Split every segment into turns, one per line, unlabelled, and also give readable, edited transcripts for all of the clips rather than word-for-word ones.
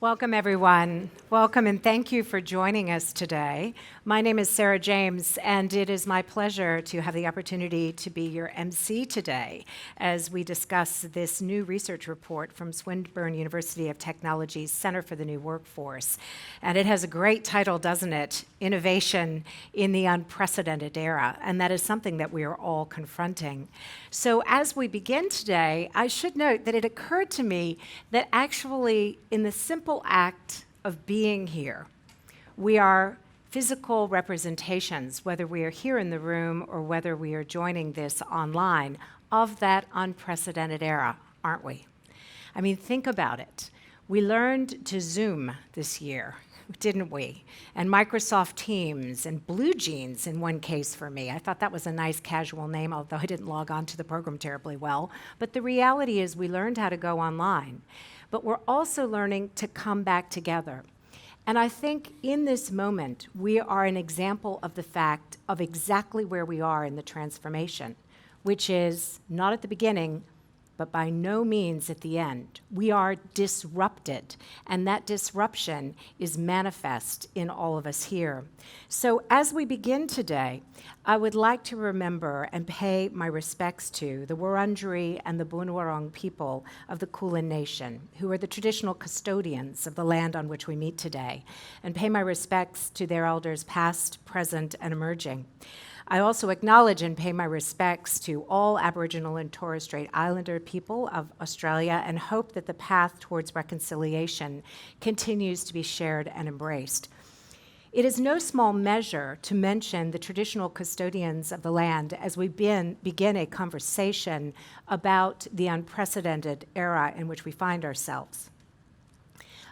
Welcome, everyone. Welcome, and thank you for joining us today. My name is Sara James, and it is my pleasure to have the opportunity to be your MC today as we discuss this new research report from Swinburne University of Technology's Center for the New Workforce. And it has a great title, doesn't it? Innovation in the Unprecedented Era, and that is something that we are all confronting. So as we begin today, I should note that it occurred to me that actually in the simple act of being here, we are physical representations, whether we are here in the room or whether we are joining this online, of that unprecedented era, aren't we? I mean, think about it. We learned to Zoom this year, didn't we? And Microsoft Teams and Blue Jeans in one case for me. I thought that was a nice casual name, although I didn't log on to the program terribly well. But the reality is we learned how to go online. But we're also learning to come back together. And I think in this moment, we are an example of the fact of exactly where we are in the transformation, which is not at the beginning, but by no means at the end. We are disrupted, and that disruption is manifest in all of us here. So as we begin today, I would like to remember and pay my respects to the Wurundjeri and the Bunurong people of the Kulin Nation, who are the traditional custodians of the land on which we meet today, and pay my respects to their elders past, present, and emerging. I also acknowledge and pay my respects to all Aboriginal and Torres Strait Islander people of Australia and hope that the path towards reconciliation continues to be shared and embraced. It is no small measure to mention the traditional custodians of the land as we begin a conversation about the unprecedented era in which we find ourselves.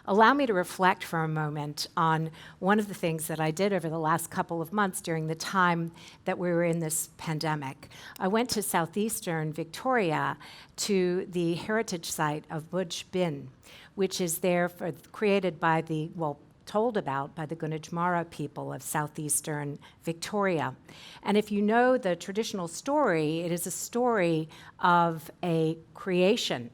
Allow me to reflect for a moment on one of the things that I did over the last couple of months during the time that we were in this pandemic. I went to southeastern Victoria to the heritage site of Budj Bin, which is there created by told about by the Gunjamara people of southeastern Victoria. And if you know the traditional story, it is a story of a creation.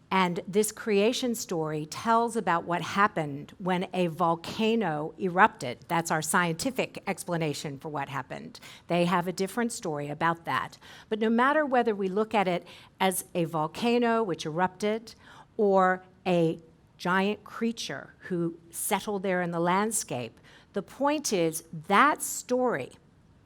And this creation story tells about what happened when a volcano erupted. That's our scientific explanation for what happened. They have a different story about that. But no matter whether we look at it as a volcano which erupted or a giant creature who settled there in the landscape, the point is that story,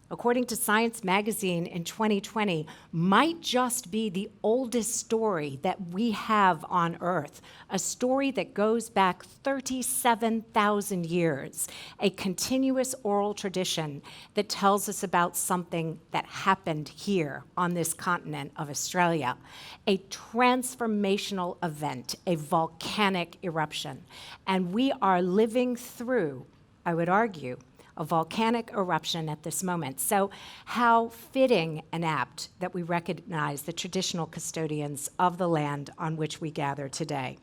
according to Science Magazine in 2020, might just be the oldest story that we have on Earth, a story that goes back 37,000 years, a continuous oral tradition that tells us about something that happened here on this continent of Australia, a transformational event, a volcanic eruption. And we are living through, I would argue, a volcanic eruption at this moment. So how fitting and apt that we recognize the traditional custodians of the land on which we gather today.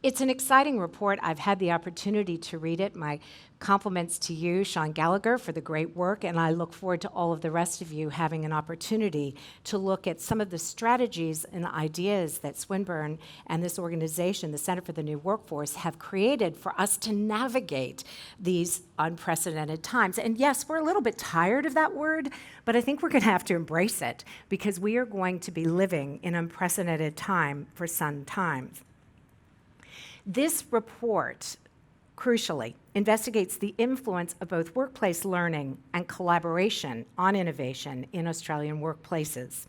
It's an exciting report. I've had the opportunity to read it. My compliments to you, Sean Gallagher, for the great work, and I look forward to all of the rest of you having an opportunity to look at some of the strategies and ideas that Swinburne and this organization, the Center for the New Workforce, have created for us to navigate these unprecedented times. And yes, we're a little bit tired of that word, but I think we're going to have to embrace it because we are going to be living in unprecedented time for some time. This report, crucially, investigates the influence of both workplace learning and collaboration on innovation in Australian workplaces.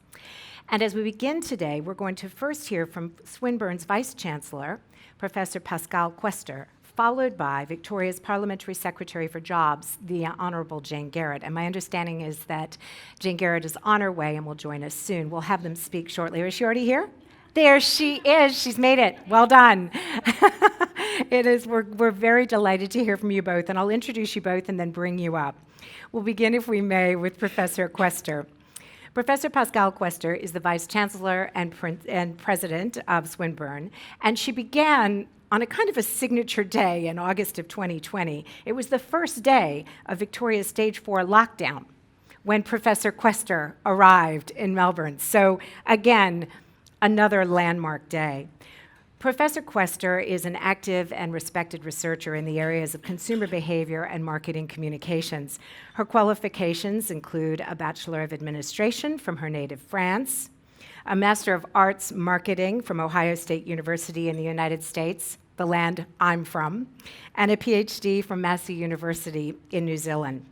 And as we begin today, we're going to first hear from Swinburne's Vice-Chancellor, Professor Pascale Quester, followed by Victoria's Parliamentary Secretary for Jobs, the Honourable Jane Garrett. And my understanding is that Jane Garrett is on her way and will join us soon. We'll have them speak shortly. Is she already here? There she is. She's made it. Well done. We're very delighted to hear from you both, and I'll introduce you both and then bring you up. We'll begin, if we may, with Professor Quester. Professor Pascale Quester is the Vice Chancellor and President of Swinburne, and she began on a kind of a signature day in August of 2020. It was the first day of Victoria's Stage 4 lockdown when Professor Quester arrived in Melbourne. So again, another landmark day. Professor Quester is an active and respected researcher in the areas of consumer behavior and marketing communications. Her qualifications include a Bachelor of Administration from her native France, a Master of Arts Marketing from Ohio State University in the United States, the land I'm from, and a PhD from Massey University in New Zealand.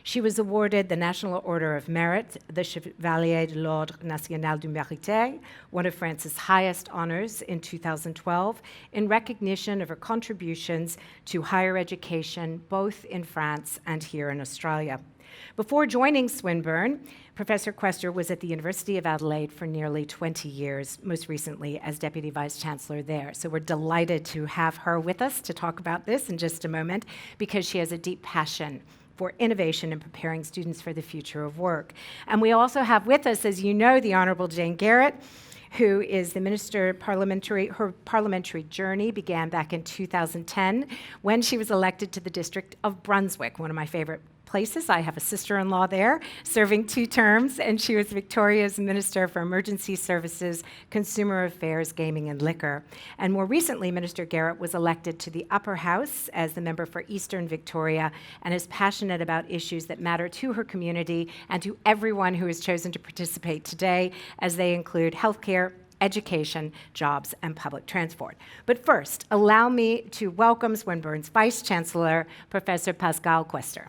She was awarded the National Order of Merit, the Chevalier de l'Ordre National du Mérite, one of France's highest honors, in 2012, in recognition of her contributions to higher education, both in France and here in Australia. Before joining Swinburne, Professor Quester was at the University of Adelaide for nearly 20 years, most recently as Deputy Vice-Chancellor there. So we're delighted to have her with us to talk about this in just a moment, because she has a deep passion for innovation and preparing students for the future of work. And we also have with us, as you know, the Honourable Jane Garrett, who is the Minister Parliamentary. Her parliamentary journey began back in 2010 when she was elected to the District of Brunswick, one of my favorite places. I have a sister-in-law there serving 2 terms, and she was Victoria's Minister for Emergency Services, Consumer Affairs, Gaming and Liquor. And more recently, Minister Garrett was elected to the Upper House as the member for Eastern Victoria and is passionate about issues that matter to her community and to everyone who has chosen to participate today, as they include healthcare, education, jobs, and public transport. But first, allow me to welcome Swinburne's Vice-Chancellor, Professor Pascale Quester.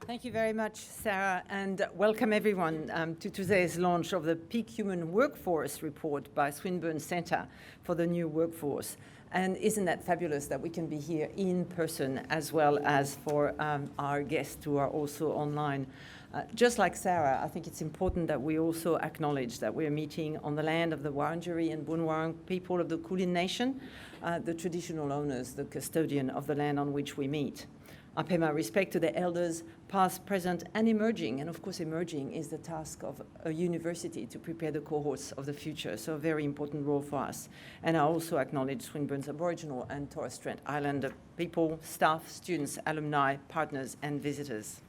Thank you very much, Sara, and welcome everyone to today's launch of the Peak Human Workforce Report by Swinburne Centre for the New Workforce. And isn't that fabulous that we can be here in person as well as for our guests who are also online. Just like Sara, I think it's important that we also acknowledge that we're meeting on the land of the Wurundjeri and Boonwurrung people of the Kulin Nation, the traditional owners, the custodian of the land on which we meet. I pay my respect to the elders, past, present, and emerging. And of course, emerging is the task of a university to prepare the cohorts of the future. So a very important role for us. And I also acknowledge Swinburne's Aboriginal and Torres Strait Islander people, staff, students, alumni, partners, and visitors.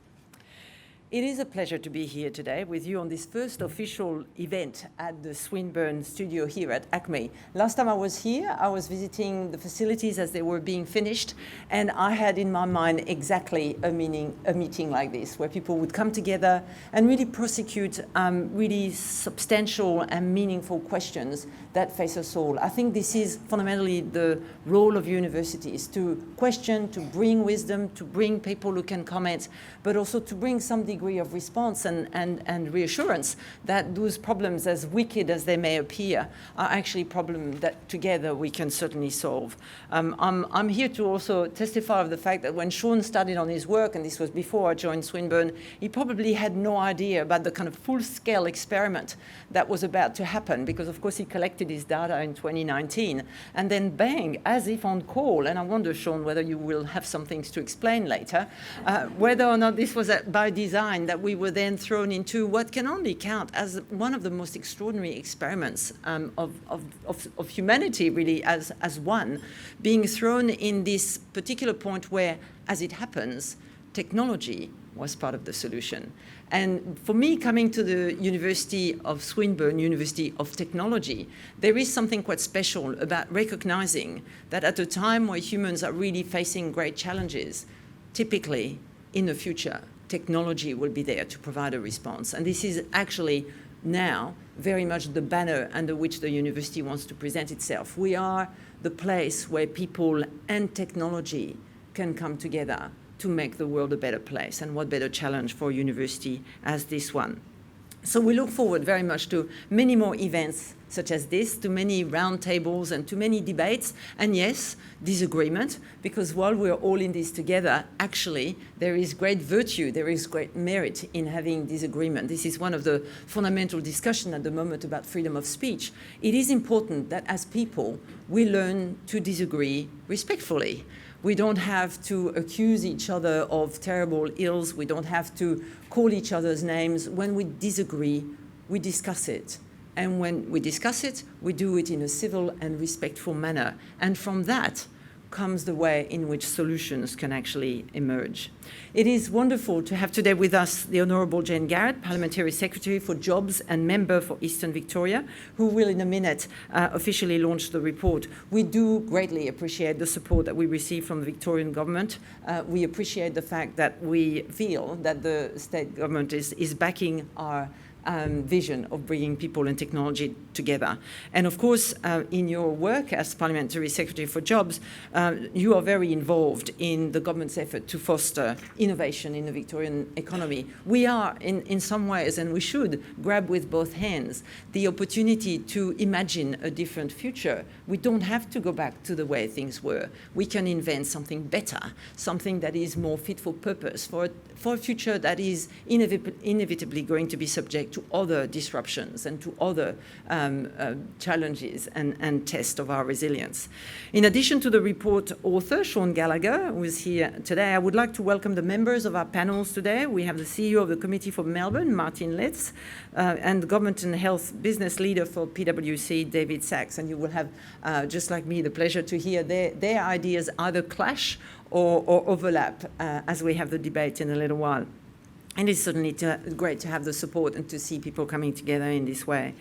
It is a pleasure to be here today with you on this first official event at the Swinburne Studio here at ACMI. Last time I was here, I was visiting the facilities as they were being finished, and I had in my mind exactly a meeting like this, where people would come together and really prosecute really substantial and meaningful questions that face us all. I think this is fundamentally the role of universities, to question, to bring wisdom, to bring people who can comment, but also to bring some degree of response and reassurance that those problems, as wicked as they may appear, are actually problems that together we can certainly solve. I'm here to also testify of the fact that when Sean started on his work, and this was before I joined Swinburne, he probably had no idea about the kind of full-scale experiment that was about to happen, because of course he collected his data in 2019, and then bang, as if on call, and I wonder, Sean, whether you will have some things to explain later, whether or not this was by design, that we were then thrown into what can only count as one of the most extraordinary experiments of humanity, really, as one, being thrown in this particular point where, as it happens, technology was part of the solution. And for me, coming to the University of Swinburne, University of Technology, there is something quite special about recognizing that at a time where humans are really facing great challenges, typically in the future, technology will be there to provide a response. And this is actually now very much the banner under which the university wants to present itself. We are the place where people and technology can come together to make the world a better place. And what better challenge for a university as this one? So we look forward very much to many more events such as this, to many roundtables and to many debates, and yes, disagreement, because while we're all in this together, actually, there is great virtue, there is great merit in having disagreement. This is one of the fundamental discussions at the moment about freedom of speech. It is important that as people, we learn to disagree respectfully. We don't have to accuse each other of terrible ills. We don't have to call each other's names. When we disagree, we discuss it. And when we discuss it, we do it in a civil and respectful manner. And from that, comes the way in which solutions can actually emerge. It is wonderful to have today with us the Honourable Jane Garrett, Parliamentary Secretary for Jobs and Member for Eastern Victoria, who will in a minute officially launch the report. We do greatly appreciate the support that we receive from the Victorian Government. We appreciate the fact that we feel that the state government is backing our vision of bringing people and technology together. And of course, in your work as Parliamentary Secretary for Jobs, you are very involved in the government's effort to foster innovation in the Victorian economy. We are, in some ways, and we should grab with both hands, the opportunity to imagine a different future. We don't have to go back to the way things were. We can invent something better, something that is more fit for purpose, for a future that is inevitably going to be subject to other disruptions and to other challenges and tests of our resilience. In addition to the report author, Sean Gallagher, who is here today, I would like to welcome the members of our panels today. We have the CEO of the Committee for Melbourne, Martine Letts, and the Government and Health Business Leader for PwC, David Sachs. And you will have, just like me, the pleasure to hear their ideas either clash or overlap as we have the debate in a little while. And it's certainly great to have the support and to see people coming together in this way.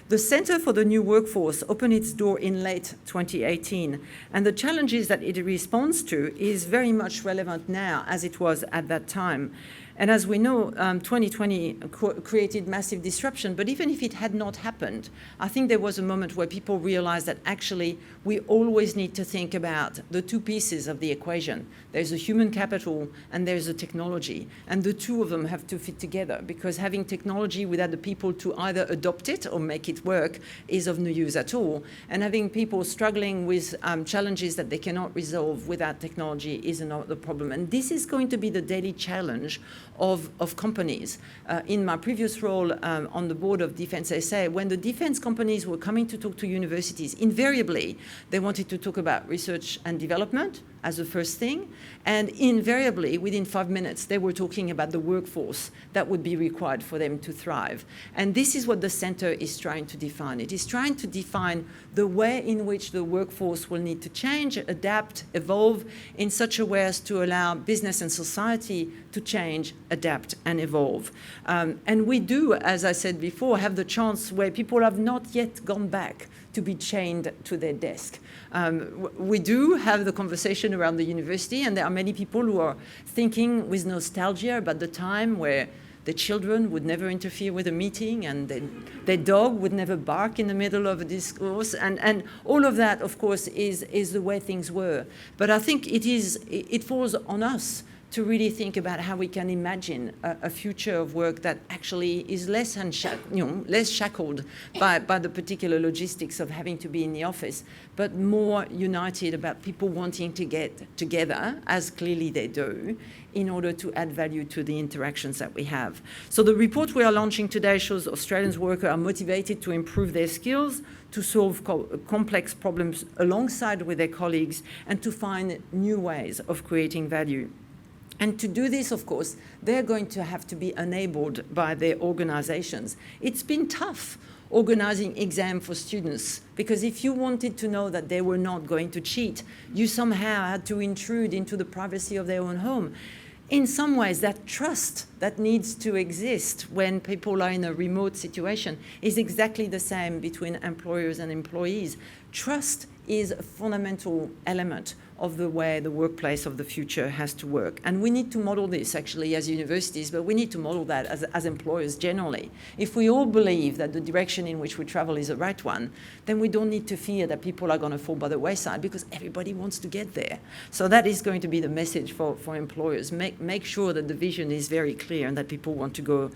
The Centre for the New Workforce opened its door in late 2018, and the challenges that it responds to is very much relevant now as it was at that time. And as we know, 2020 created massive disruption, but even if it had not happened, I think there was a moment where people realized that actually we always need to think about the two pieces of the equation. There's a human capital and there's a technology, and the two of them have to fit together, because having technology without the people to either adopt it or make it work is of no use at all. And having people struggling with challenges that they cannot resolve without technology is another problem. And this is going to be the daily challenge of companies. In my previous role on the board of Defence SA, when the defence companies were coming to talk to universities, invariably they wanted to talk about research and development as the first thing, and invariably within 5 minutes they were talking about the workforce that would be required for them to thrive. And this is what the centre is trying to define. It is trying to define the way in which the workforce will need to change, adapt, evolve in such a way as to allow business and society to change, adapt and evolve. And we do, as I said before, have the chance where people have not yet gone back to be chained to their desk. We do have the conversation around the university, and there are many people who are thinking with nostalgia about the time where the children would never interfere with a meeting and their dog would never bark in the middle of a discourse. And all of that, of course, is the way things were. But I think it falls on us to really think about how we can imagine a future of work that actually is less shackled by the particular logistics of having to be in the office, but more united about people wanting to get together, as clearly they do, in order to add value to the interactions that we have. So the report we are launching today shows Australian workers are motivated to improve their skills, to solve complex problems alongside with their colleagues, and to find new ways of creating value. And to do this, of course, they're going to have to be enabled by their organizations. It's been tough organizing exam for students, because if you wanted to know that they were not going to cheat, you somehow had to intrude into the privacy of their own home. In some ways, that trust that needs to exist when people are in a remote situation is exactly the same between employers and employees. Trust is a fundamental element of the way the workplace of the future has to work. And we need to model this actually as universities, but we need to model that as employers generally. If we all believe that the direction in which we travel is the right one, then we don't need to fear that people are going to fall by the wayside, because everybody wants to get there. So that is going to be the message for employers. Make sure that the vision is very clear and that people want to go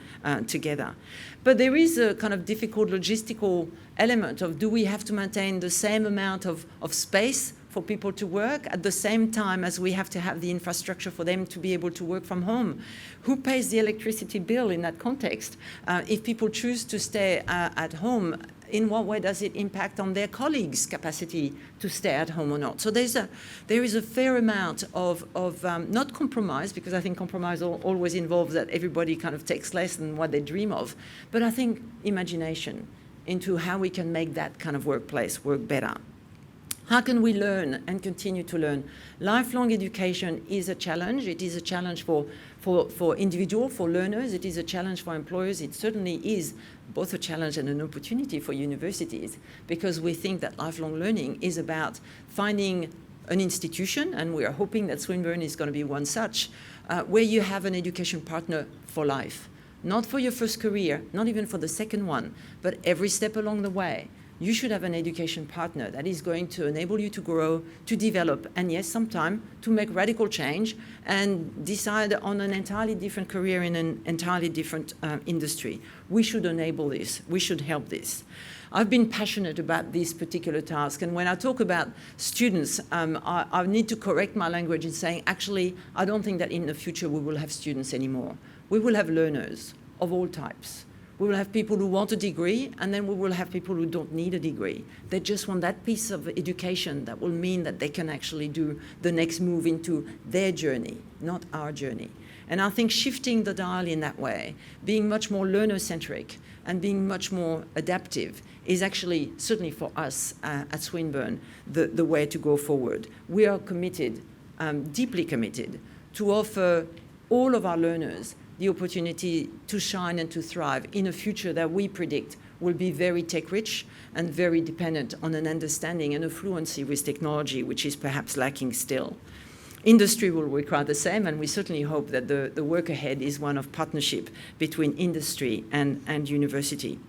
together. But there is a kind of difficult logistical element of, do we have to maintain the same amount of space for people to work at the same time as we have to have the infrastructure for them to be able to work from home? Who pays the electricity bill in that context? If people choose to stay at home, in what way does it impact on their colleagues' capacity to stay at home or not? So there is a fair amount of not compromise, because I think compromise always involves that everybody kind of takes less than what they dream of, but I think imagination into how we can make that kind of workplace work better. How can we learn and continue to learn? Lifelong education is a challenge. It is a challenge for individuals, for learners. It is a challenge for employers. It certainly is both a challenge and an opportunity for universities, because we think that lifelong learning is about finding an institution, and we are hoping that Swinburne is going to be one such, where you have an education partner for life. Not for your first career, not even for the second one, but every step along the way. You should have an education partner that is going to enable you to grow, to develop, and yes, sometimes to make radical change and decide on an entirely different career in an entirely different industry. We should enable this. We should help this. I've been passionate about this particular task, and when I talk about students, I need to correct my language in saying, actually, I don't think that in the future we will have students anymore. We will have learners of all types. We will have people who want a degree, and then we will have people who don't need a degree. They just want that piece of education that will mean that they can actually do the next move into their journey, not our journey. And I think shifting the dial in that way, being much more learner-centric and being much more adaptive is actually, certainly for us at Swinburne, the way to go forward. We are committed, deeply committed, to offer all of our learners the opportunity to shine and to thrive in a future that we predict will be very tech-rich and very dependent on an understanding and a fluency with technology, which is perhaps lacking still. Industry will require the same, and we certainly hope that the work ahead is one of partnership between industry and university.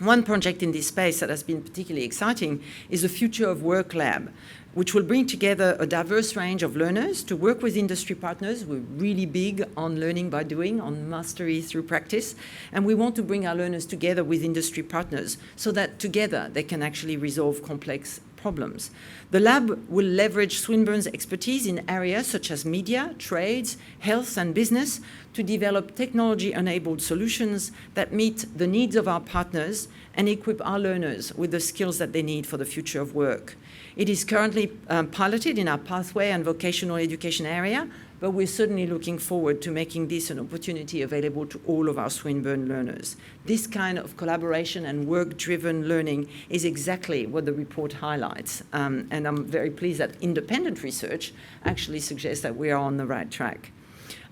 One project in this space that has been particularly exciting is the Future of Work Lab, which will bring together a diverse range of learners to work with industry partners. We're really big on learning by doing, on mastery through practice, and we want to bring our learners together with industry partners so that together they can actually resolve complex problems. The lab will leverage Swinburne's expertise in areas such as media, trades, health, and business to develop technology-enabled solutions that meet the needs of our partners and equip our learners with the skills that they need for the future of work. It is currently piloted in our pathway and vocational education area, but we're certainly looking forward to making this an opportunity available to all of our Swinburne learners. This kind of collaboration and work-driven learning is exactly what the report highlights, and I'm very pleased that independent research actually suggests that we are on the right track.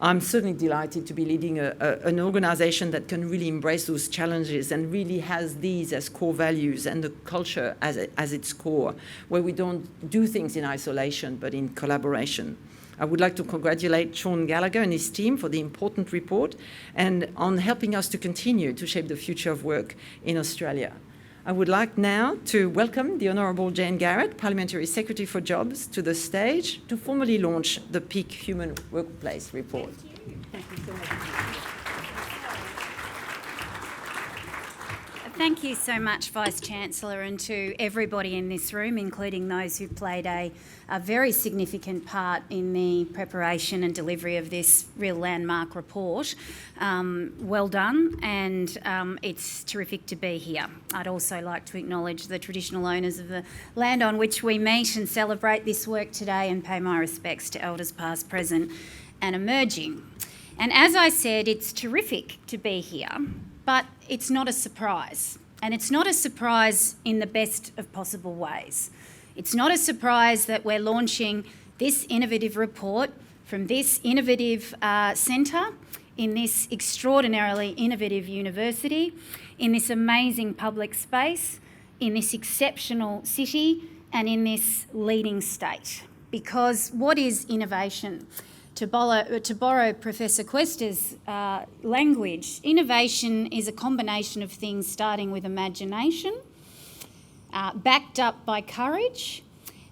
I'm certainly delighted to be leading an organization that can really embrace those challenges and really has these as core values and the culture as its core, where we don't do things in isolation but in collaboration. I would like to congratulate Sean Gallagher and his team for the important report and on helping us to continue to shape the future of work in Australia. I would like now to welcome the Honourable Jane Garrett, Parliamentary Secretary for Jobs, to the stage to formally launch the Peak Human Workplace Report.
Thank you. Thank you so much. Thank you so much, Vice-Chancellor, and to everybody in this room, including those who've played a very significant part in the preparation and delivery of this real landmark report. Well done, and it's terrific to be here. I'd also like to acknowledge the traditional owners of the land on which we meet and celebrate this work today, and pay my respects to elders past, present and emerging. And as I said, it's terrific to be here, but it's not a surprise. And it's not a surprise in the best of possible ways. It's not a surprise that we're launching this innovative report from this innovative centre, in this extraordinarily innovative university, in this amazing public space, in this exceptional city, and in this leading state. Because what is innovation? To borrow Professor Quester's language, innovation is a combination of things starting with imagination, backed up by courage,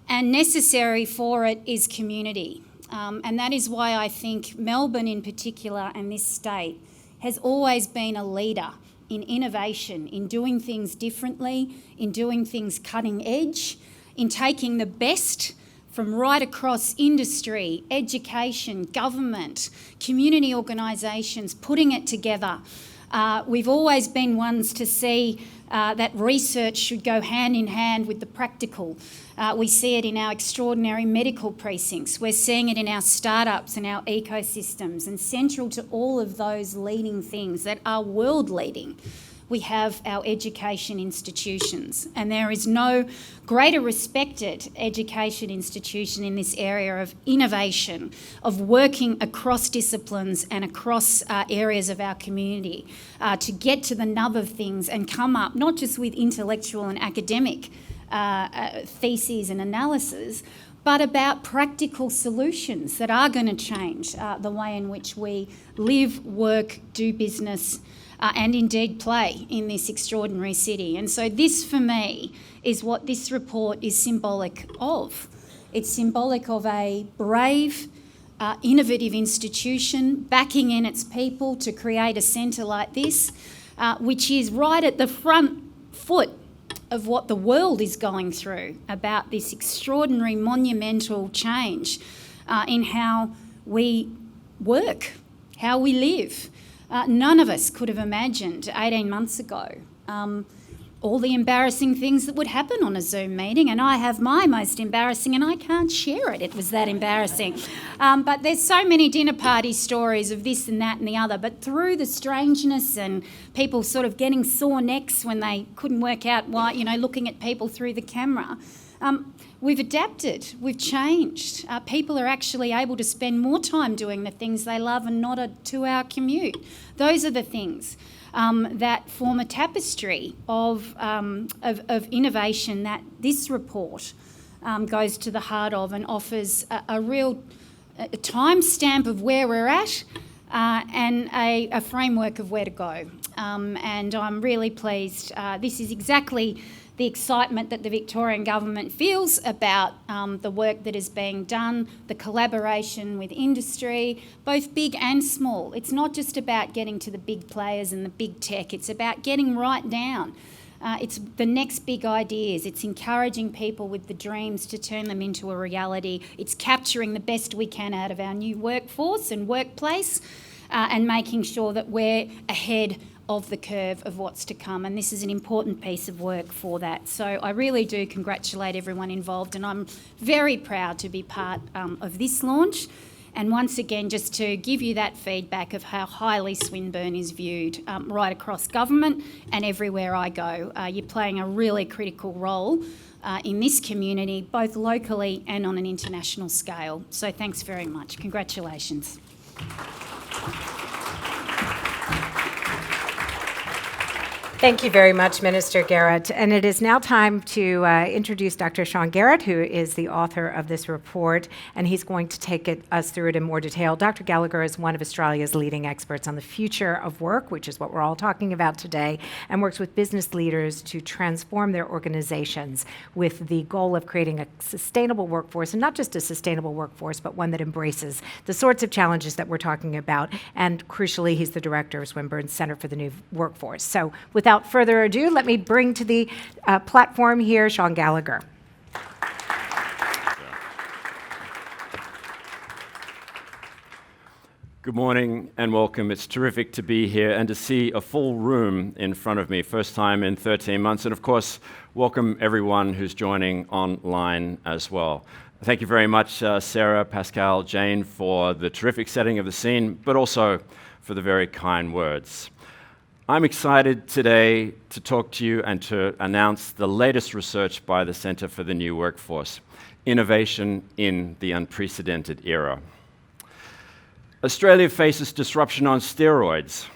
and necessary for it is community. And that is why I think Melbourne in particular and this state has always been a leader in innovation, in doing things differently, in doing things cutting edge, in taking the best from right across industry, education, government, community organisations, putting it together. We've always been ones to see that research should go hand in hand with the practical. We see it in our extraordinary medical precincts. We're seeing it in our startups and our ecosystems, and central to all of those leading things that are world leading. we have our education institutions. And there is no greater respected education institution in this area of innovation, of working across disciplines and across areas of our community to get to the nub of things and come up not just with intellectual and academic theses and analysis, but about practical solutions that are going to change the way in which we live, work, do business, and indeed play in this extraordinary city. And so this, for me, is what this report is symbolic of. It's symbolic of a brave, innovative institution backing in its people to create a centre like this, which is right at the front foot of what the world is going through about this extraordinary, monumental change in how we work, how we live. None of us could have imagined 18 months ago all the embarrassing things that would happen on a Zoom meeting, and I have my most embarrassing and I can't share it. It was that embarrassing. But there's so many dinner party stories of this and that and the other, but through the strangeness and people sort of getting sore necks when they couldn't work out why, looking at people through the camera, we've adapted, we've changed. People are actually able to spend more time doing the things they love and not a 2-hour commute. Those are the things that form a tapestry of innovation that this report goes to the heart of and offers a real timestamp of where we're at and a framework of where to go. And I'm really pleased. This is exactly the excitement that the Victorian government feels about the work that is being done, the collaboration with industry, both big and small. It's not just about getting to the big players and the big tech, it's about getting right down. It's the next big ideas. It's encouraging people with the dreams to turn them into a reality. It's capturing the best we can out of our new workforce and workplace and making sure that we're ahead of the curve of what's to come, and this is an important piece of work for that. So I really do congratulate everyone involved, and I'm very proud to be part of this launch. And once again, just to give you that feedback of how highly Swinburne is viewed right across government and everywhere I go. You're playing a really critical role in this community, both locally and on an international scale. So thanks very much. Congratulations.
Thank you very much, Minister Garrett. And it is now time to introduce Dr. Sean Garrett, who is the author of this report, and he's going to take us through it in more detail. Dr. Gallagher is one of Australia's leading experts on the future of work, which is what we're all talking about today, and works with business leaders to transform their organizations with the goal of creating a sustainable workforce, and not just a sustainable workforce, but one that embraces the sorts of challenges that we're talking about. And crucially, he's the director of Swinburne's Center for the New Workforce. So without further ado, let me bring to the platform here Sean Gallagher.
Good morning and welcome. It's terrific to be here and to see a full room in front of me, first time in 13 months. And of course, welcome everyone who's joining online as well. Thank you very much, Sara, Pascale, Jane, for the terrific setting of the scene, but also for the very kind words. I'm excited today to talk to you and to announce the latest research by the Centre for the New Workforce, Innovation in the Unprecedented Era. Australia faces disruption on steroids.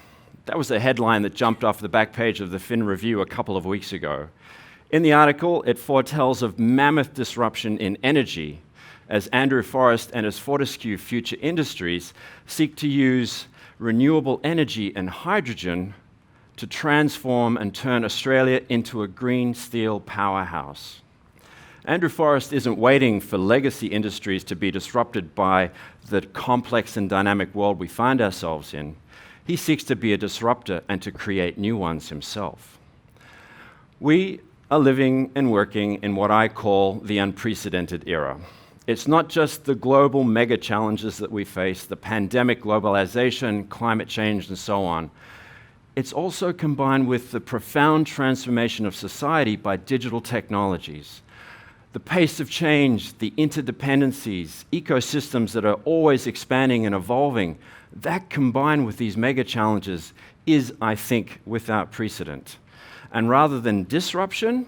That was the headline that jumped off the back page of the Fin Review a couple of weeks ago. In the article, it foretells of mammoth disruption in energy as Andrew Forrest and his Fortescue Future Industries seek to use renewable energy and hydrogen to transform and turn Australia into a green steel powerhouse. Andrew Forrest isn't waiting for legacy industries to be disrupted by the complex and dynamic world we find ourselves in. He seeks to be a disruptor and to create new ones himself. We are living and working in what I call the unprecedented era. It's not just the global mega challenges that we face, the pandemic, globalization, climate change, and so on. It's also combined with the profound transformation of society by digital technologies. The pace of change, the interdependencies, ecosystems that are always expanding and evolving, that combined with these mega challenges is, I think, without precedent. And rather than disruption,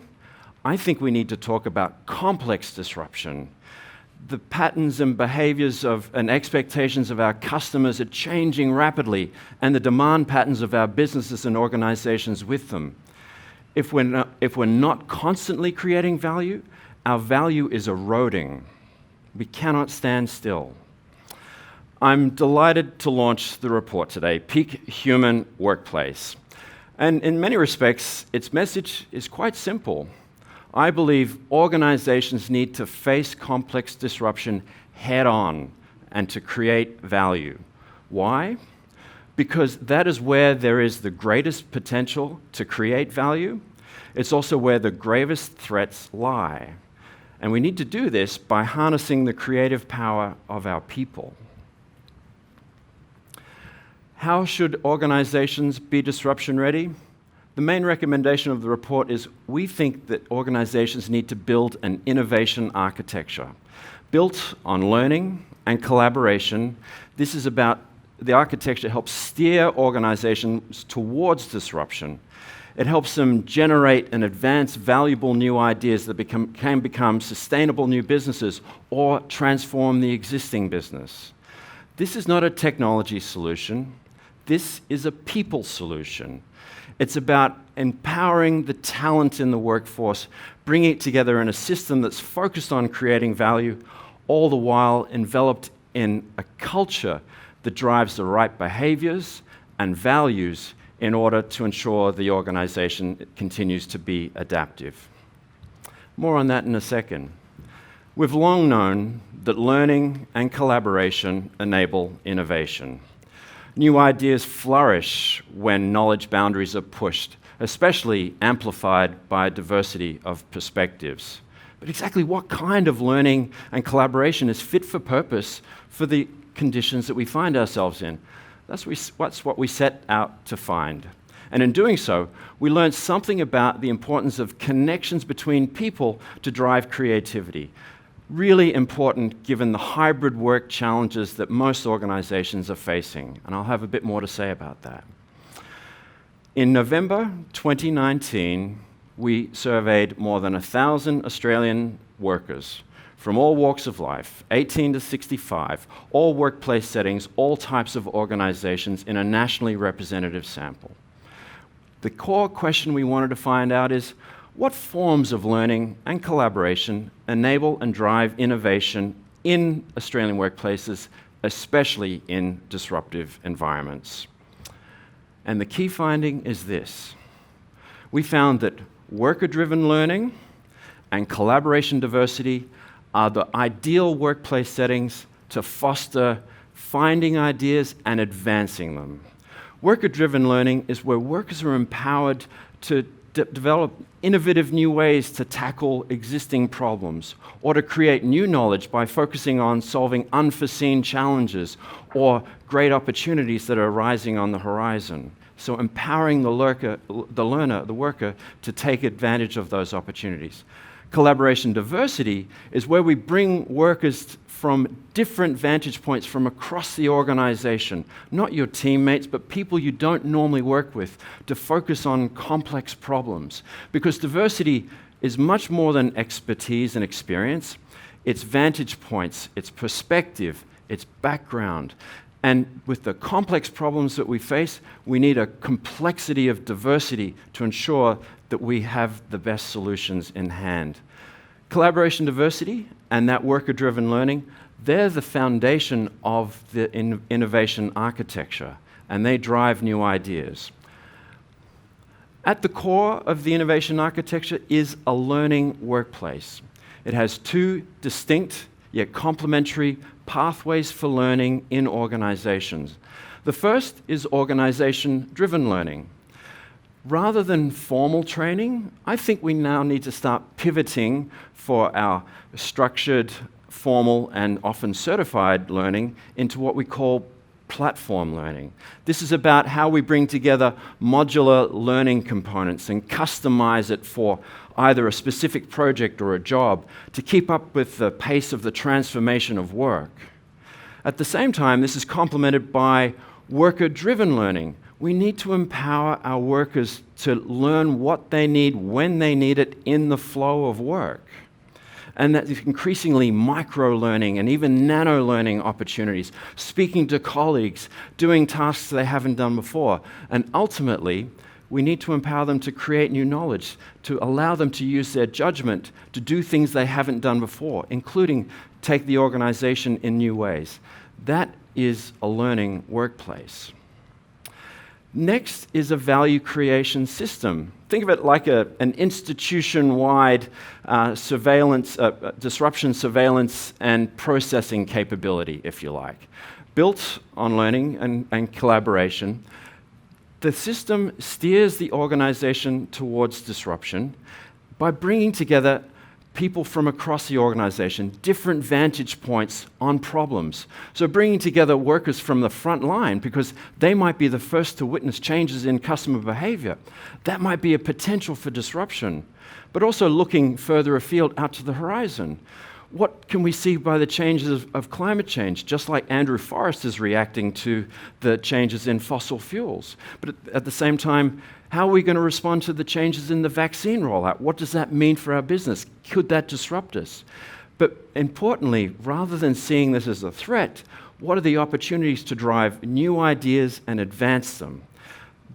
I think we need to talk about complex disruption. The patterns and behaviors and expectations of our customers are changing rapidly, and the demand patterns of our businesses and organizations with them. If we're not constantly creating value, our value is eroding. We cannot stand still. I'm delighted to launch the report today, Peak Human Workplace. And in many respects, its message is quite simple. I believe organizations need to face complex disruption head-on and to create value. Why? Because that is where there is the greatest potential to create value. It's also where the gravest threats lie. And we need to do this by harnessing the creative power of our people. How should organizations be disruption ready? The main recommendation of the report is we think that organizations need to build an innovation architecture built on learning and collaboration. This is about the architecture helps steer organizations towards disruption. It helps them generate and advance valuable new ideas that can become sustainable new businesses or transform the existing business. This is not a technology solution. This is a people solution. It's about empowering the talent in the workforce, bringing it together in a system that's focused on creating value, all the while enveloped in a culture that drives the right behaviors and values in order to ensure the organization continues to be adaptive. More on that in a second. We've long known that learning and collaboration enable innovation. New ideas flourish when knowledge boundaries are pushed, especially amplified by diversity of perspectives. But exactly what kind of learning and collaboration is fit for purpose for the conditions that we find ourselves in? That's what we set out to find. And in doing so, we learned something about the importance of connections between people to drive creativity. Really important given the hybrid work challenges that most organizations are facing. And I'll have a bit more to say about that. In November 2019, we surveyed more than 1,000 Australian workers from all walks of life, 18 to 65, all workplace settings, all types of organizations in a nationally representative sample. The core question we wanted to find out is, what forms of learning and collaboration enable and drive innovation in Australian workplaces, especially in disruptive environments? And the key finding is this. We found that worker-driven learning and collaboration diversity are the ideal workplace settings to foster finding ideas and advancing them. Worker-driven learning is where workers are empowered to develop innovative new ways to tackle existing problems or to create new knowledge by focusing on solving unforeseen challenges or great opportunities that are arising on the horizon. So empowering the worker, to take advantage of those opportunities. Collaboration diversity is where we bring workers from different vantage points from across the organization, not your teammates, but people you don't normally work with, to focus on complex problems. Because diversity is much more than expertise and experience. It's vantage points, it's perspective, it's background. And with the complex problems that we face, we need a complexity of diversity to ensure that we have the best solutions in hand. Collaboration diversity and that worker-driven learning, they're the foundation of the innovation architecture, and they drive new ideas. At the core of the innovation architecture is a learning workplace. It has two distinct yet complementary pathways for learning in organizations. The first is organization-driven learning. Rather than formal training, I think we now need to start pivoting for our structured, formal, and often certified learning into what we call platform learning. This is about how we bring together modular learning components and customize it for either a specific project or a job to keep up with the pace of the transformation of work. At the same time, this is complemented by worker-driven learning, We need to empower our workers to learn what they need when they need it in the flow of work. And that is increasingly micro-learning and even nano-learning opportunities, speaking to colleagues, doing tasks they haven't done before. And ultimately, we need to empower them to create new knowledge, to allow them to use their judgment to do things they haven't done before, including take the organization in new ways. That is a learning workplace. Next is a value creation system. Think of it like an institution-wide disruption, surveillance, and processing capability, if you like. Built on learning and collaboration, the system steers the organization towards disruption by bringing together people from across the organization, different vantage points on problems. So bringing together workers from the front line, because they might be the first to witness changes in customer behavior. That might be a potential for disruption. But also looking further afield out to the horizon. What can we see by the changes of climate change, just like Andrew Forrest is reacting to the changes in fossil fuels? But at the same time, how are we going to respond to the changes in the vaccine rollout? What does that mean for our business? Could that disrupt us? But importantly, rather than seeing this as a threat, what are the opportunities to drive new ideas and advance them?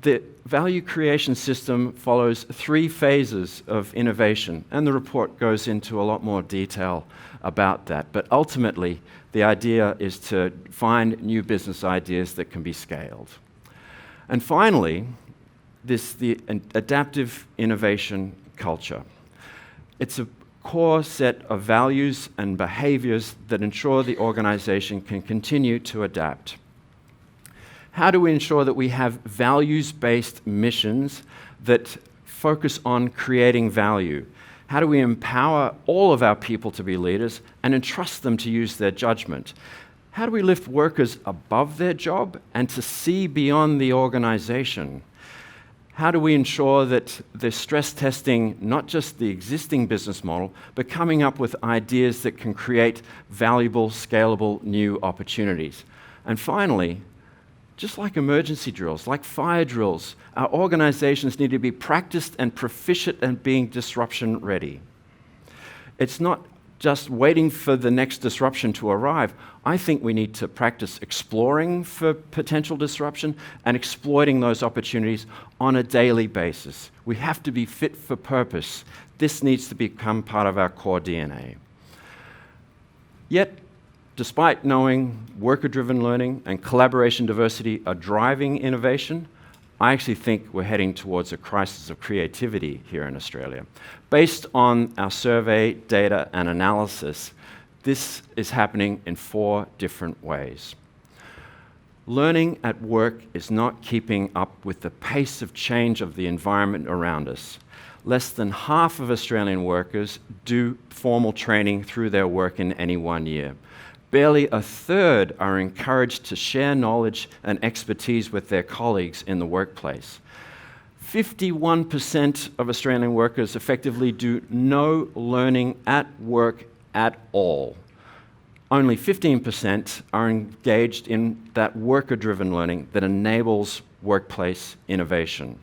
The value creation system follows 3 phases of innovation, and the report goes into a lot more detail about that. But ultimately, the idea is to find new business ideas that can be scaled. And finally, the adaptive innovation culture. It's a core set of values and behaviors that ensure the organization can continue to adapt. How do we ensure that we have values-based missions that focus on creating value? How do we empower all of our people to be leaders and entrust them to use their judgment? How do we lift workers above their job and to see beyond the organization? How do we ensure that they're stress testing not just the existing business model, but coming up with ideas that can create valuable, scalable new opportunities? And finally, just like emergency drills, like fire drills, our organizations need to be practiced and proficient at being disruption ready. It's not just waiting for the next disruption to arrive. I think we need to practice exploring for potential disruption and exploiting those opportunities on a daily basis. We have to be fit for purpose. This needs to become part of our core DNA. Yet, despite knowing worker-driven learning and collaboration diversity are driving innovation, I actually think we're heading towards a crisis of creativity here in Australia. Based on our survey, data, and analysis, this is happening in 4 different ways. Learning at work is not keeping up with the pace of change of the environment around us. Less than half of Australian workers do formal training through their work in any one year. Barely a third are encouraged to share knowledge and expertise with their colleagues in the workplace. 51% of Australian workers effectively do no learning at work at all. Only 15% are engaged in that worker-driven learning that enables workplace innovation.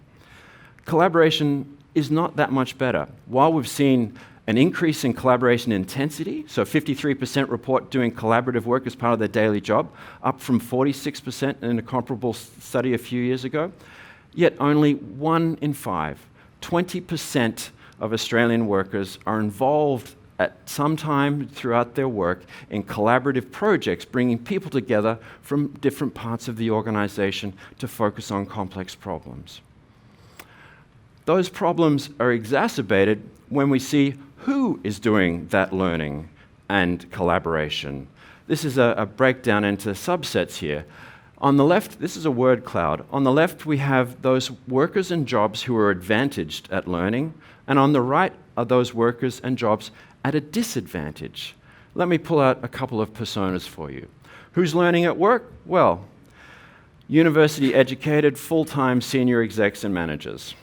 Collaboration is not that much better. While we've seen an increase in collaboration intensity, so 53% report doing collaborative work as part of their daily job, up from 46% in a comparable study a few years ago. Yet only 1 in 5, 20% of Australian workers are involved at some time throughout their work in collaborative projects, bringing people together from different parts of the organization to focus on complex problems. Those problems are exacerbated when we see who is doing that learning and collaboration. This is a breakdown into subsets here. On the left, this is a word cloud. On the left, we have those workers and jobs who are advantaged at learning, and on the right are those workers and jobs at a disadvantage. Let me pull out a couple of personas for you. Who's learning at work? Well, university-educated, full-time senior execs and managers.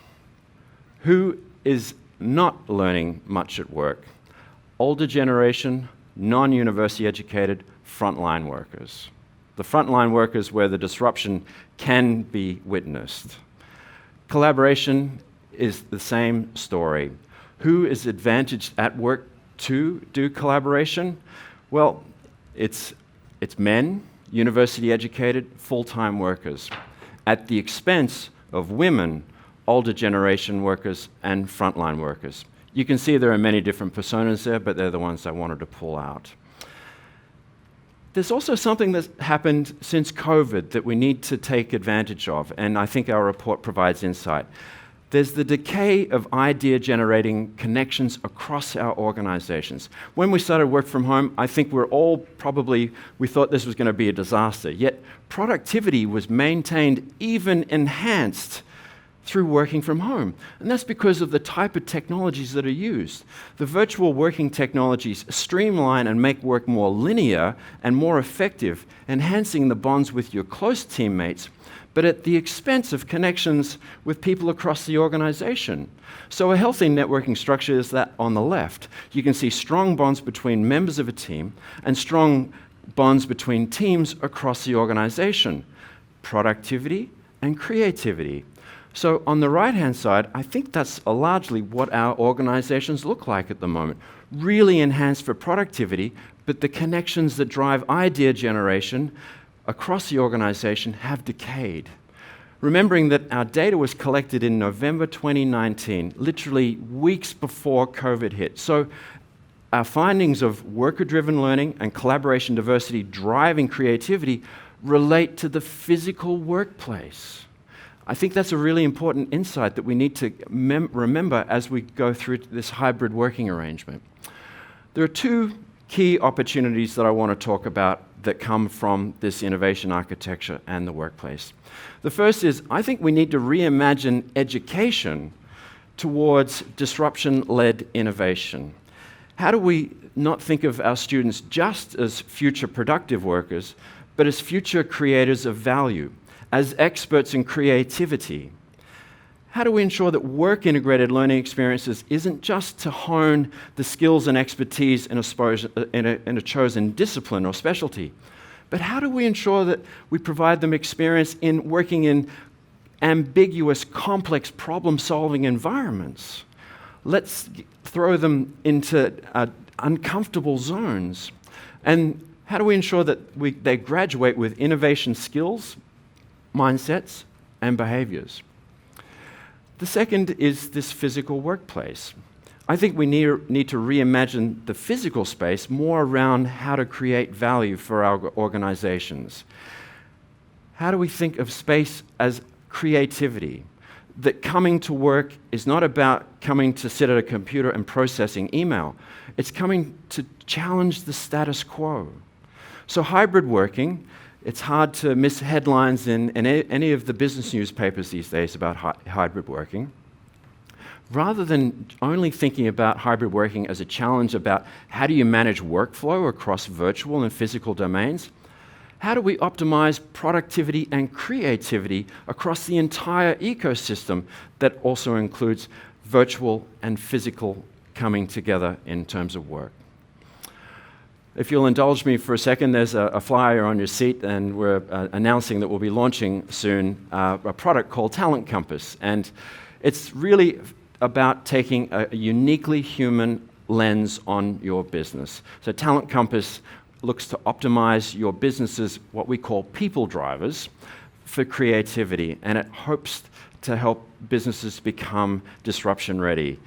Who is not learning much at work? Older generation, non-university educated, frontline workers. the frontline workers where the disruption can be witnessed. Collaboration is the same story. Who is advantaged at work to do collaboration? Well, it's men, university-educated, full-time workers, at the expense of women, older generation workers, and frontline workers. You can see there are many different personas there, but they're the ones I wanted to pull out. There's also something that's happened since COVID that we need to take advantage of, and I think our report provides insight. There's the decay of idea-generating connections across our organizations. When we started work from home, I think we thought this was going to be a disaster, yet productivity was maintained, even enhanced, through working from home. And that's because of the type of technologies that are used. The virtual working technologies streamline and make work more linear and more effective, enhancing the bonds with your close teammates, but at the expense of connections with people across the organization. So a healthy networking structure is that on the left. You can see strong bonds between members of a team and strong bonds between teams across the organization. Productivity and creativity. So on the right-hand side, I think that's largely what our organizations look like at the moment. Really enhanced for productivity, but the connections that drive idea generation across the organization have decayed. Remembering that our data was collected in November 2019, literally weeks before COVID hit. So our findings of worker-driven learning and collaboration diversity driving creativity relate to the physical workplace. I think that's a really important insight that we need to remember as we go through this hybrid working arrangement. There are two key opportunities that I want to talk about that come from this innovation architecture and the workplace. The first is, I think we need to reimagine education towards disruption-led innovation. How do we not think of our students just as future productive workers, but as future creators of value, as experts in creativity? How do we ensure that work-integrated learning experiences isn't just to hone the skills and expertise in a chosen discipline or specialty, but how do we ensure that we provide them experience in working in ambiguous, complex problem-solving environments? Let's throw them into uncomfortable zones. And how do we ensure that they graduate with innovation skills, mindsets, and behaviors? The second is this physical workplace. I think we need to reimagine the physical space more around how to create value for our organizations. How do we think of space as creativity? That coming to work is not about coming to sit at a computer and processing email. It's coming to challenge the status quo. So hybrid working, it's hard to miss headlines in any of the business newspapers these days about hybrid working. Rather than only thinking about hybrid working as a challenge about how do you manage workflow across virtual and physical domains, how do we optimize productivity and creativity across the entire ecosystem that also includes virtual and physical coming together in terms of work? If you'll indulge me for a second, there's a flyer on your seat, and we're announcing that we'll be launching soon a product called Talent Compass. And it's really about taking a uniquely human lens on your business. So Talent Compass looks to optimize your business's what we call people drivers for creativity, and it hopes to help businesses become disruption ready.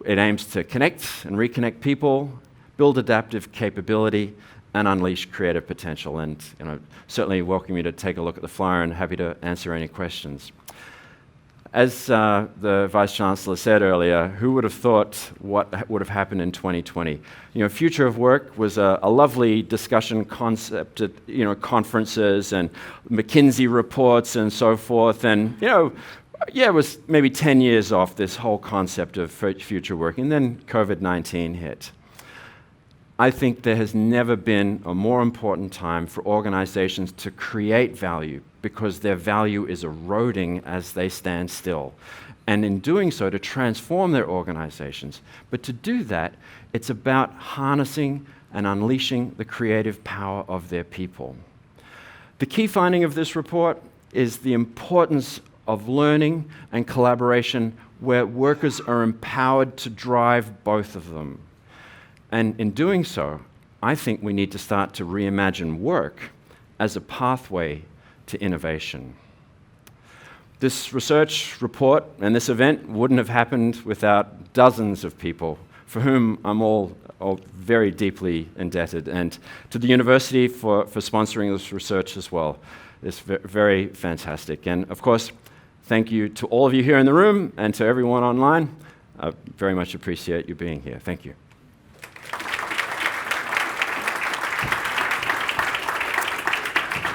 It aims to connect and reconnect people, build adaptive capability, and unleash creative potential. And certainly welcome you to take a look at the flyer, and happy to answer any questions. As the Vice-Chancellor said earlier, who would have thought what would have happened in 2020? Future of Work was a lovely discussion concept at conferences and McKinsey reports and so forth. And it was maybe 10 years off, this whole concept of future work. And then COVID-19 hit. I think there has never been a more important time for organizations to create value, because their value is eroding as they stand still. And in doing so, to transform their organizations. But to do that, it's about harnessing and unleashing the creative power of their people. The key finding of this report is the importance of learning and collaboration where workers are empowered to drive both of them. And in doing so, I think we need to start to reimagine work as a pathway to innovation. This research report and this event wouldn't have happened without dozens of people for whom I'm all very deeply indebted, and to the university for sponsoring this research as well. It's very fantastic. And of course, thank you to all of you here in the room and to everyone online. I very much appreciate you being here. Thank you.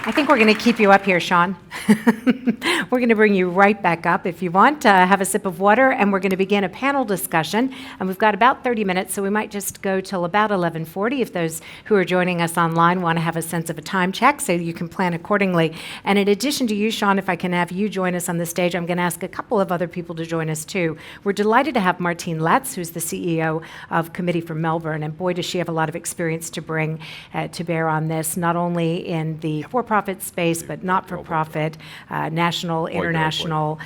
I think we're going to keep you up here, Sean. We're going to bring you right back up if you want. Have a sip of water, and we're going to begin a panel discussion. And we've got about 30 minutes, so we might just go till about 11:40 if those who are joining us online want to have a sense of a time check, so you can plan accordingly. And in addition to you, Sean, if I can have you join us on the stage, I'm going to ask a couple of other people to join us too. We're delighted to have Martine Letts, who's the CEO of Committee for Melbourne, and boy, does she have a lot of experience to bring to bear on this, not only in the for-profit space, but not-for-profit, national, international,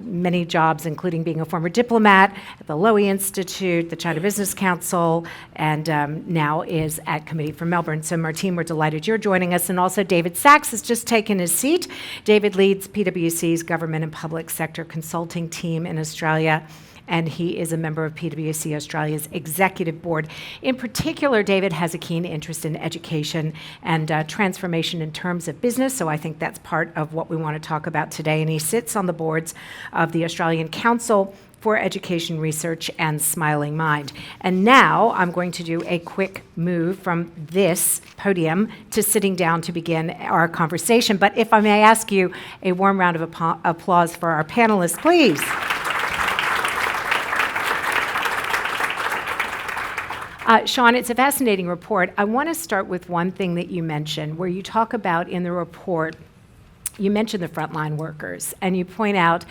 many jobs, including being a former diplomat at the Lowy Institute, the China Business Council, and now is at Committee for Melbourne. So Martine, we're delighted you're joining us. And also David Sachs has just taken his seat. David leads PwC's Government and Public Sector Consulting team in Australia, and he is a member of PwC Australia's executive board. In particular, David has a keen interest in education and transformation in terms of business, so I think that's part of what we want to talk about today. And he sits on the boards of the Australian Council for Education Research and Smiling Mind. And now I'm going to do a quick move from this podium to sitting down to begin our conversation. But if I may ask you a warm round of applause for our panelists, please. Sean, it's a fascinating report. I want to start with one thing that you mentioned, where you talk about in the report, you mentioned the frontline workers, and you point out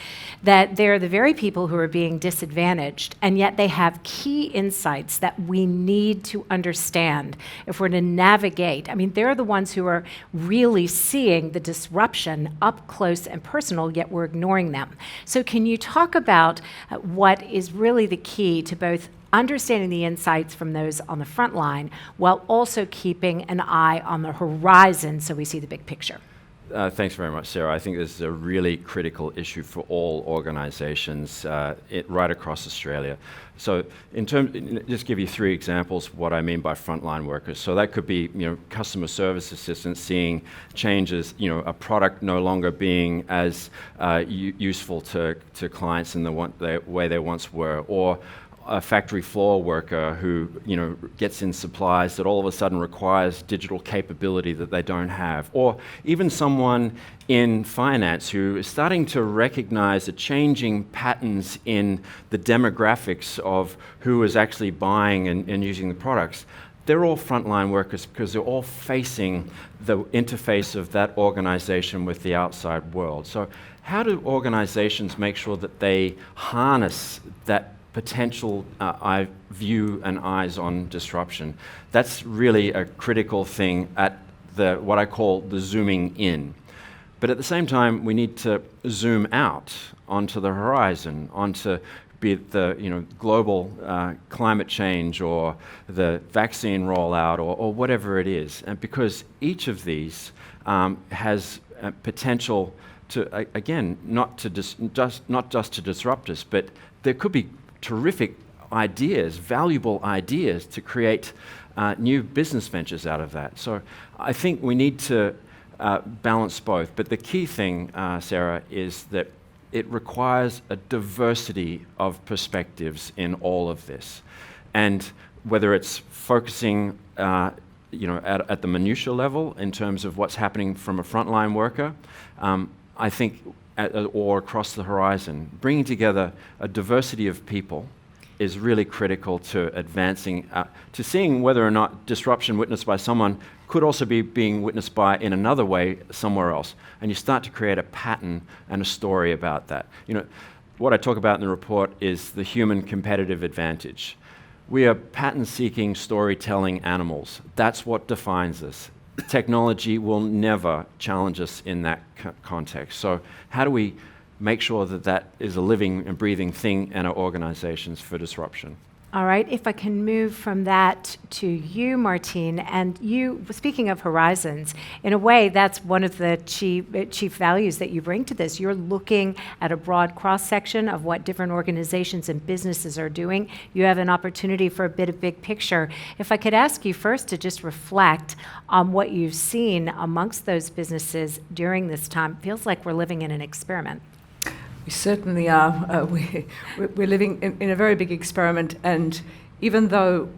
that they're the very people who are being disadvantaged, and yet they have key insights that we need to understand if we're to navigate. I mean, they're the ones who are really seeing the disruption up close and personal, yet we're ignoring them. So can you talk about what is really the key to both understanding the insights from those on the front line while also keeping an eye on the horizon so we see the big picture?
Thanks very much, Sarah. I think this is a really critical issue for all organisations right across Australia. So, just give you 3 examples of what I mean by frontline workers. So that could be, customer service assistants seeing changes, a product no longer being as useful to clients in the way they once were, or a factory floor worker who, gets in supplies that all of a sudden requires digital capability that they don't have, or even someone in finance who is starting to recognize the changing patterns in the demographics of who is actually buying and using the products. They're all frontline workers because they're all facing the interface of that organization with the outside world. So how do organizations make sure that they harness that potential view and eyes on disruption? That's really a critical thing at what I call the zooming in. But at the same time, we need to zoom out onto the horizon, onto be it the global climate change or the vaccine rollout or whatever it is. And because each of these has potential to, again, not just to disrupt us, but there could be terrific ideas, valuable ideas to create new business ventures out of that. So I think we need to balance both. But the key thing, Sarah, is that it requires a diversity of perspectives in all of this. And whether it's focusing at the minutiae level in terms of what's happening from a frontline worker, I think, or across the horizon, bringing together a diversity of people is really critical to advancing, to seeing whether or not disruption witnessed by someone could also be being witnessed by in another way somewhere else. And you start to create a pattern and a story about that. What I talk about in the report is the human competitive advantage. We are pattern-seeking, storytelling animals. That's what defines us. technology will never challenge us in that context. So how do we make sure that that is a living and breathing thing in our organizations for disruption?
All right, if I can move from that to you, Martine, and you, speaking of horizons, in a way, that's one of the chief values that you bring to this. You're looking at a broad cross-section of what different organizations and businesses are doing. You have an opportunity for a bit of big picture. If I could ask you first to just reflect on what you've seen amongst those businesses during this time. It feels like we're living in an experiment.
We certainly are. We're living in a very big experiment, and even though,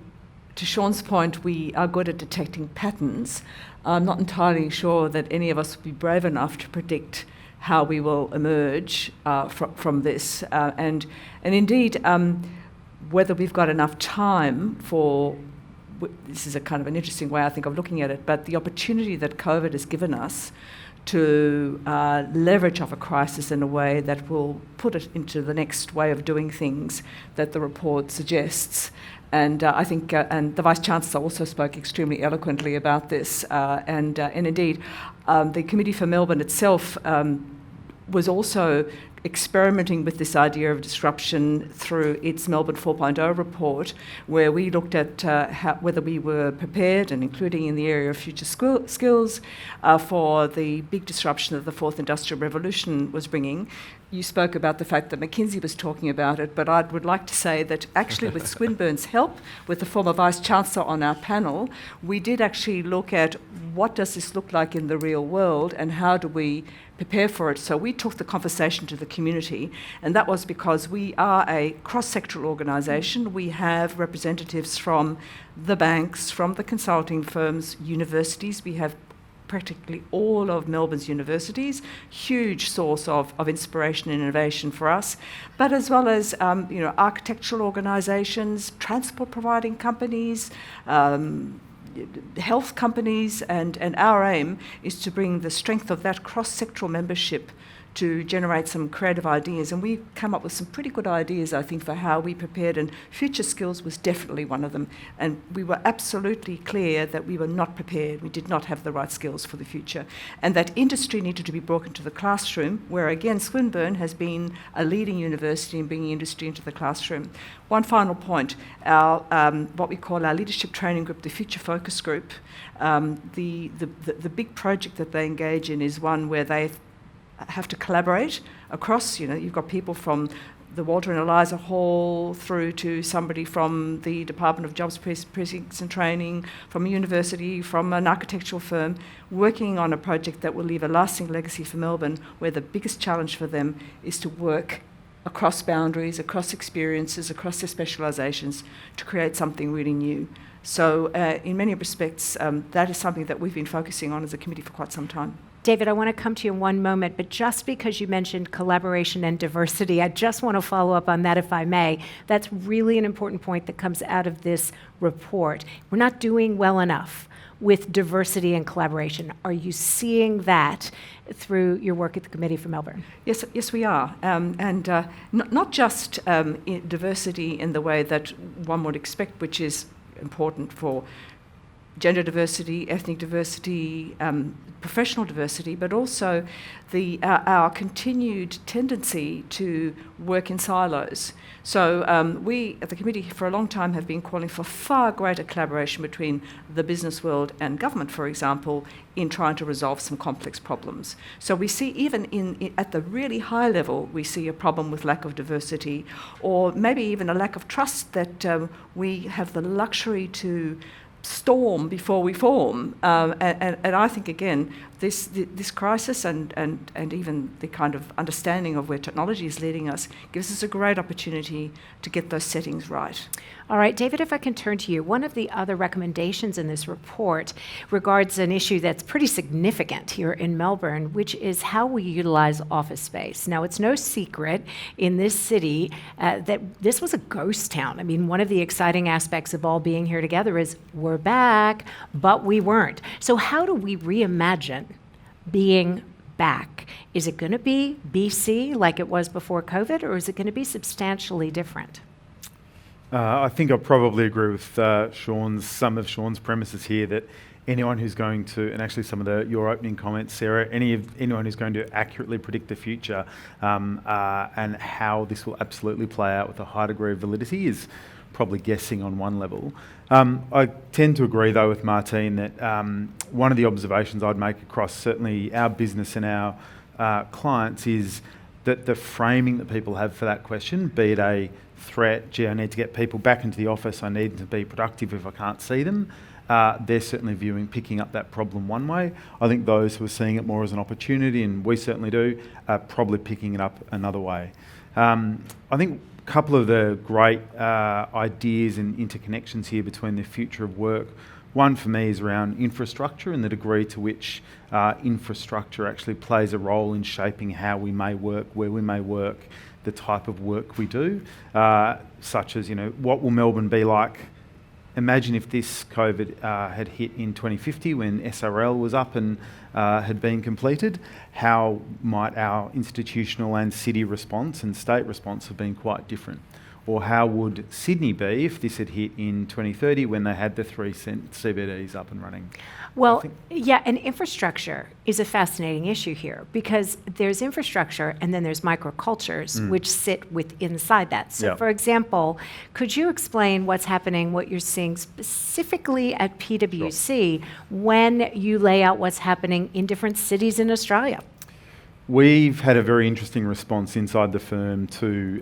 to Sean's point, we are good at detecting patterns, I'm not entirely sure that any of us will be brave enough to predict how we will emerge from this. And indeed, whether we've got enough time for, this is a kind of an interesting way I think of looking at it, but the opportunity that COVID has given us to leverage off a crisis in a way that will put it into the next way of doing things that the report suggests. And I think, and the Vice-Chancellor also spoke extremely eloquently about this. And indeed, the Committee for Melbourne itself was also experimenting with this idea of disruption through its Melbourne 4.0 report, where we looked at whether we were prepared, and including in the area of future skills, for the big disruption that the fourth industrial revolution was bringing. You spoke about the fact that McKinsey was talking about it, but I would like to say that actually with Swinburne's help, with the former Vice-Chancellor on our panel, we did actually look at what does this look like in the real world and how do we prepare for it. So we took the conversation to the community, and that was because we are a cross-sectoral organisation. We have representatives from the banks, from the consulting firms, universities. We have practically all of Melbourne's universities, huge source of inspiration and innovation for us, but as well as architectural organisations, transport providing companies, health companies, and our aim is to bring the strength of that cross-sectoral membership to generate some creative ideas. And we've come up with some pretty good ideas, I think, for how we prepared, and future skills was definitely one of them. And we were absolutely clear that we were not prepared. We did not have the right skills for the future. And that industry needed to be brought into the classroom, where again, Swinburne has been a leading university in bringing industry into the classroom. One final point, our what we call our leadership training group, the Future Focus Group, the big project that they engage in is one where they have to collaborate across, you've got people from the Walter and Eliza Hall through to somebody from the Department of Jobs, Precincts and Training, from a university, from an architectural firm, working on a project that will leave a lasting legacy for Melbourne, where the biggest challenge for them is to work across boundaries, across experiences, across their specialisations to create something really new. So in many respects, that is something that we've been focusing on as a committee for quite some time.
David, I want to come to you in one moment, but just because you mentioned collaboration and diversity, I just want to follow up on that, if I may. That's really an important point that comes out of this report. We're not doing well enough with diversity and collaboration. Are you seeing that through your work at the Committee for Melbourne?
Yes, we are. And not just diversity in the way that one would expect, which is important for gender diversity, ethnic diversity, professional diversity, but also our continued tendency to work in silos. So we at the committee for a long time have been calling for far greater collaboration between the business world and government, for example, in trying to resolve some complex problems. So we see even at the really high level, we see a problem with lack of diversity, or maybe even a lack of trust that we have the luxury to storm before we form, and I think again this crisis and even the kind of understanding of where technology is leading us gives us a great opportunity to get those settings right.
All right, David, if I can turn to you. One of the other recommendations in this report regards an issue that's pretty significant here in Melbourne, which is how we utilize office space. Now, it's no secret in this city that this was a ghost town. I mean, one of the exciting aspects of all being here together is we're back, but we weren't. So how do we reimagine being back? Is it going to be BC like it was before COVID, or is it going to be substantially different?
I think I probably agree with some of Sean's premises here, that anyone who's going to, and actually some of your opening comments, Sarah, anyone who's going to accurately predict the future and how this will absolutely play out with a high degree of validity is probably guessing on one level. I tend to agree, though, with Martine that one of the observations I'd make across certainly our business and our clients is that the framing that people have for that question, be it a threat, gee, I need to get people back into the office, I need to be productive if I can't see them, they're certainly picking up that problem one way. I think those who are seeing it more as an opportunity, and we certainly do, are probably picking it up another way. I think a couple of the great ideas and interconnections here between the future of work, one for me is around infrastructure and the degree to which infrastructure actually plays a role in shaping how we may work, where we may work, the type of work we do, such as, what will Melbourne be like? Imagine if this COVID had hit in 2050 when SRL was up and had been completed. How might our institutional and city response and state response have been quite different? Or how would Sydney be if this had hit in 2030 when they had the 3 CBDs up and running?
Well, yeah, and infrastructure is a fascinating issue here because there's infrastructure and then there's microcultures which sit inside that. So, for example, could you explain what's happening, what you're seeing specifically at PwC when you lay out what's happening in different cities in Australia?
We've had a very interesting response inside the firm to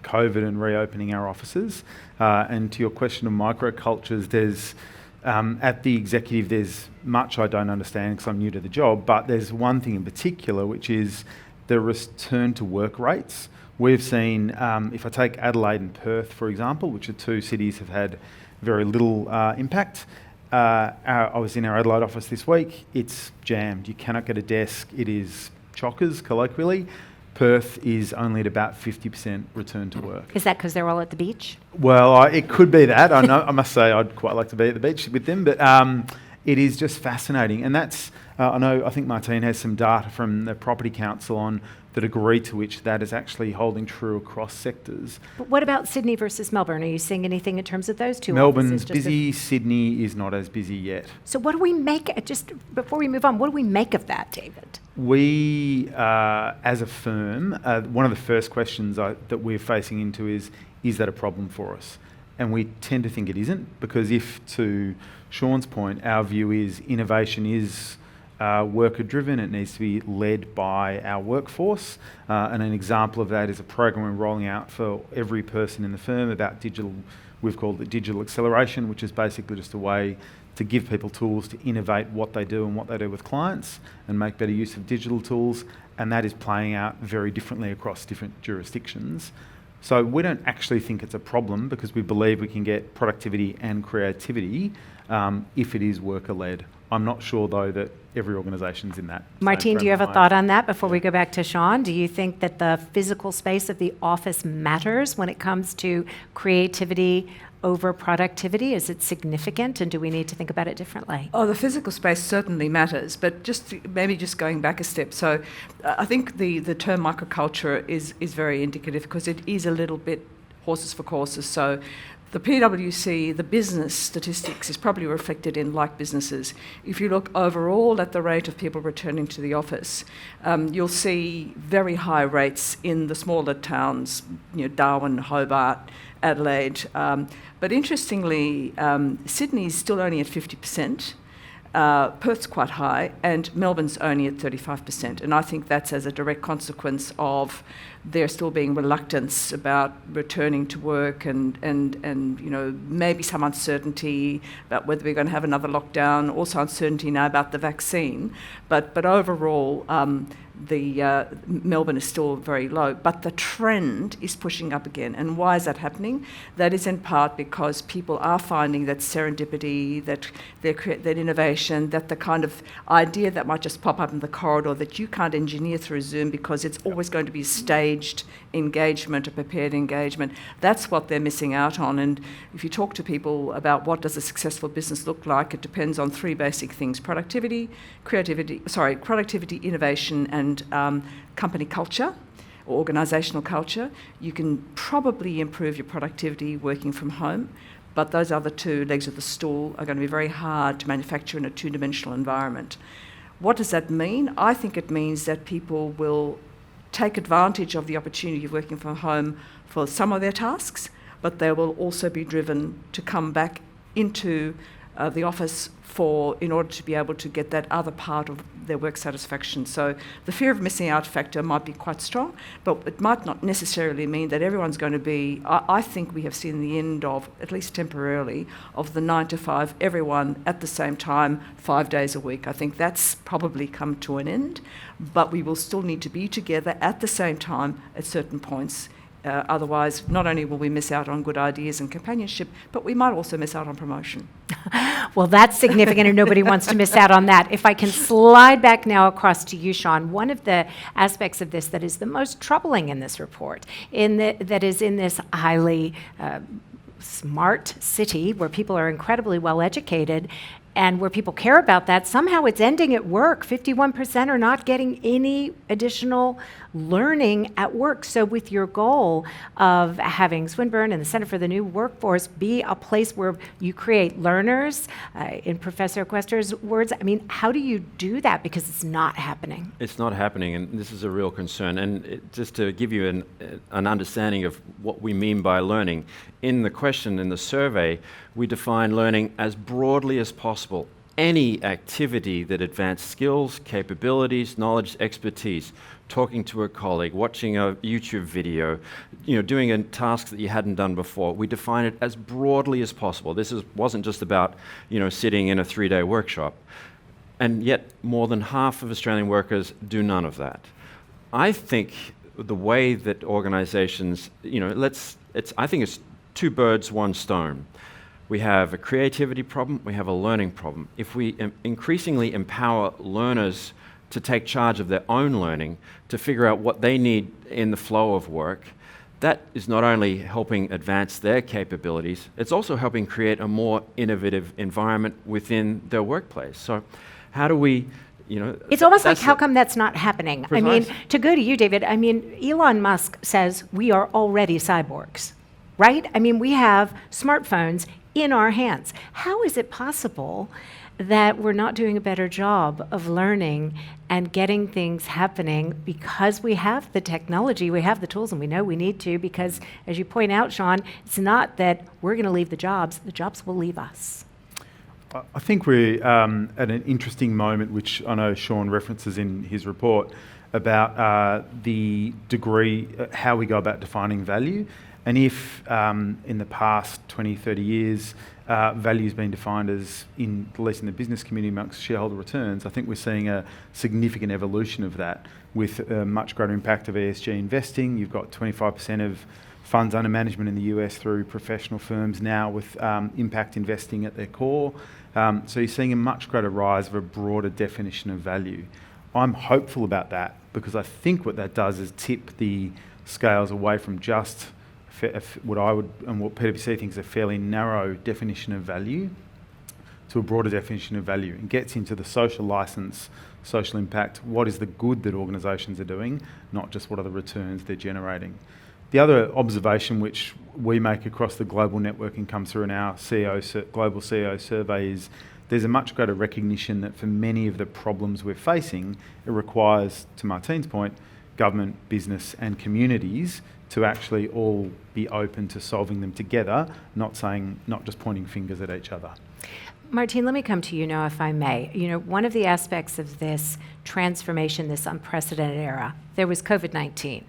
COVID and reopening our offices. And to your question of microcultures, there's at the executive, there's much I don't understand because I'm new to the job, but there's one thing in particular, which is the return to work rates. We've seen, if I take Adelaide and Perth, for example, which are 2 cities have had very little impact. I was in our Adelaide office this week. It's jammed. You cannot get a desk. It is chockers, colloquially. Perth is only at about 50% return to work.
Is that because they're all at the beach?
Well, it could be that. I must say I'd quite like to be at the beach with them, but it is just fascinating. And that's, I think Martine has some data from the Property Council on the degree to which that is actually holding true across sectors.
But what about Sydney versus Melbourne? Are you seeing anything in terms of those two?
Melbourne's busy, Sydney is not as busy yet.
So what do we make, just before we move on, what do we make of that, David?
We, as a firm, one of the first questions that we're facing into is that a problem for us? And we tend to think it isn't, because if, to Sean's point, our view is innovation is worker-driven, it needs to be led by our workforce. And an example of that is a program we're rolling out for every person in the firm about digital. We've called it digital acceleration, which is basically just a way to give people tools to innovate what they do and what they do with clients and make better use of digital tools. And that is playing out very differently across different jurisdictions. So we don't actually think it's a problem because we believe we can get productivity and creativity if it is worker-led. I'm not sure, though, that every organisation's in that.
Martine, do you have a thought on that before we go back to Sean? Do you think that the physical space of the office matters when it comes to creativity over productivity? Is it significant, and do we need to think about it differently?
Oh, the physical space certainly matters, but maybe going back a step. So I think the term microculture is very indicative because it is a little bit horses for courses. So the PwC, the business statistics is probably reflected in like businesses. If you look overall at the rate of people returning to the office, you'll see very high rates in the smaller towns, Darwin, Hobart, Adelaide. But interestingly, Sydney's still only at 50%. Perth's quite high, and Melbourne's only at 35%. And I think that's as a direct consequence of there still being reluctance about returning to work and maybe some uncertainty about whether we're going to have another lockdown, also uncertainty now about the vaccine. But overall, Melbourne is still very low, but the trend is pushing up again. And why is that happening? That is in part because people are finding that serendipity, that innovation, that the kind of idea that might just pop up in the corridor that you can't engineer through Zoom because it's always going to be staged engagement, a prepared engagement. That's what they're missing out on. And if you talk to people about what does a successful business look like, it depends on 3 basic things: productivity, innovation, and company culture or organisational culture. You can probably improve your productivity working from home, but those other two legs of the stool are going to be very hard to manufacture in a two-dimensional environment. What does that mean? I think it means that people will take advantage of the opportunity of working from home for some of their tasks, but they will also be driven to come back into the office in order to be able to get that other part of their work satisfaction. So the fear of missing out factor might be quite strong, but it might not necessarily mean that everyone's going to be. I think we have seen the end of, at least temporarily, of the 9 to 5, everyone at the same time, 5 days a week. I think that's probably come to an end, but we will still need to be together at the same time at certain points. Otherwise, not only will we miss out on good ideas and companionship, but we might also miss out on promotion.
Well, that's significant, and nobody wants to miss out on that. If I can slide back now across to you, Sean, one of the aspects of this that is the most troubling in this report, that is in this highly smart city where people are incredibly well educated, and where people care about that, somehow it's ending at work. 51% are not getting any additional learning at work. So with your goal of having Swinburne and the Center for the New Workforce be a place where you create learners, in Professor Quester's words, I mean, how do you do that? Because it's not happening.
It's not happening, and this is a real concern. And just to give you an understanding of what we mean by learning, in the question in the survey, we define learning as broadly as possible. Any activity that advances skills, capabilities, knowledge, expertise, talking to a colleague, watching a YouTube video, doing a task that you hadn't done before. We define it as broadly as possible. This wasn't just about, sitting in a 3-day workshop. And yet more than half of Australian workers do none of that. I think the way that organizations, I think it's 2 birds, 1 stone. We have a creativity problem, we have a learning problem. If we increasingly empower learners to take charge of their own learning, to figure out what they need in the flow of work, that is not only helping advance their capabilities, it's also helping create a more innovative environment within their workplace. So how do we,
It's almost like, how come that's not happening?
Precise.
I mean, to go to you, David, Elon Musk says we are already cyborgs, right? I mean, we have smartphones in our hands. How is it possible that we're not doing a better job of learning and getting things happening because we have the technology, we have the tools, and we know we need to, because as you point out, Sean, it's not that we're going to leave the jobs will leave us.
I think we're at an interesting moment, which I know Sean references in his report, about the degree, how we go about defining value. And if in the past 20, 30 years, value's been defined as, at least in the business community amongst shareholder returns, I think we're seeing a significant evolution of that with a much greater impact of ESG investing. You've got 25% of funds under management in the US through professional firms now with impact investing at their core. So you're seeing a much greater rise of a broader definition of value. I'm hopeful about that because I think what that does is tip the scales away from just what I would and what PwC thinks is a fairly narrow definition of value to a broader definition of value, and gets into the social license, social impact, what is the good that organisations are doing, not just what are the returns they're generating. The other observation which we make across the global network and comes through in our global CEO survey is there's a much greater recognition that for many of the problems we're facing, it requires, to Martine's point, government, business and communities to actually all be open to solving them together, not just pointing fingers at each other.
Martine, let me come to you now, if I may. One of the aspects of this transformation, this unprecedented era, there was COVID-19,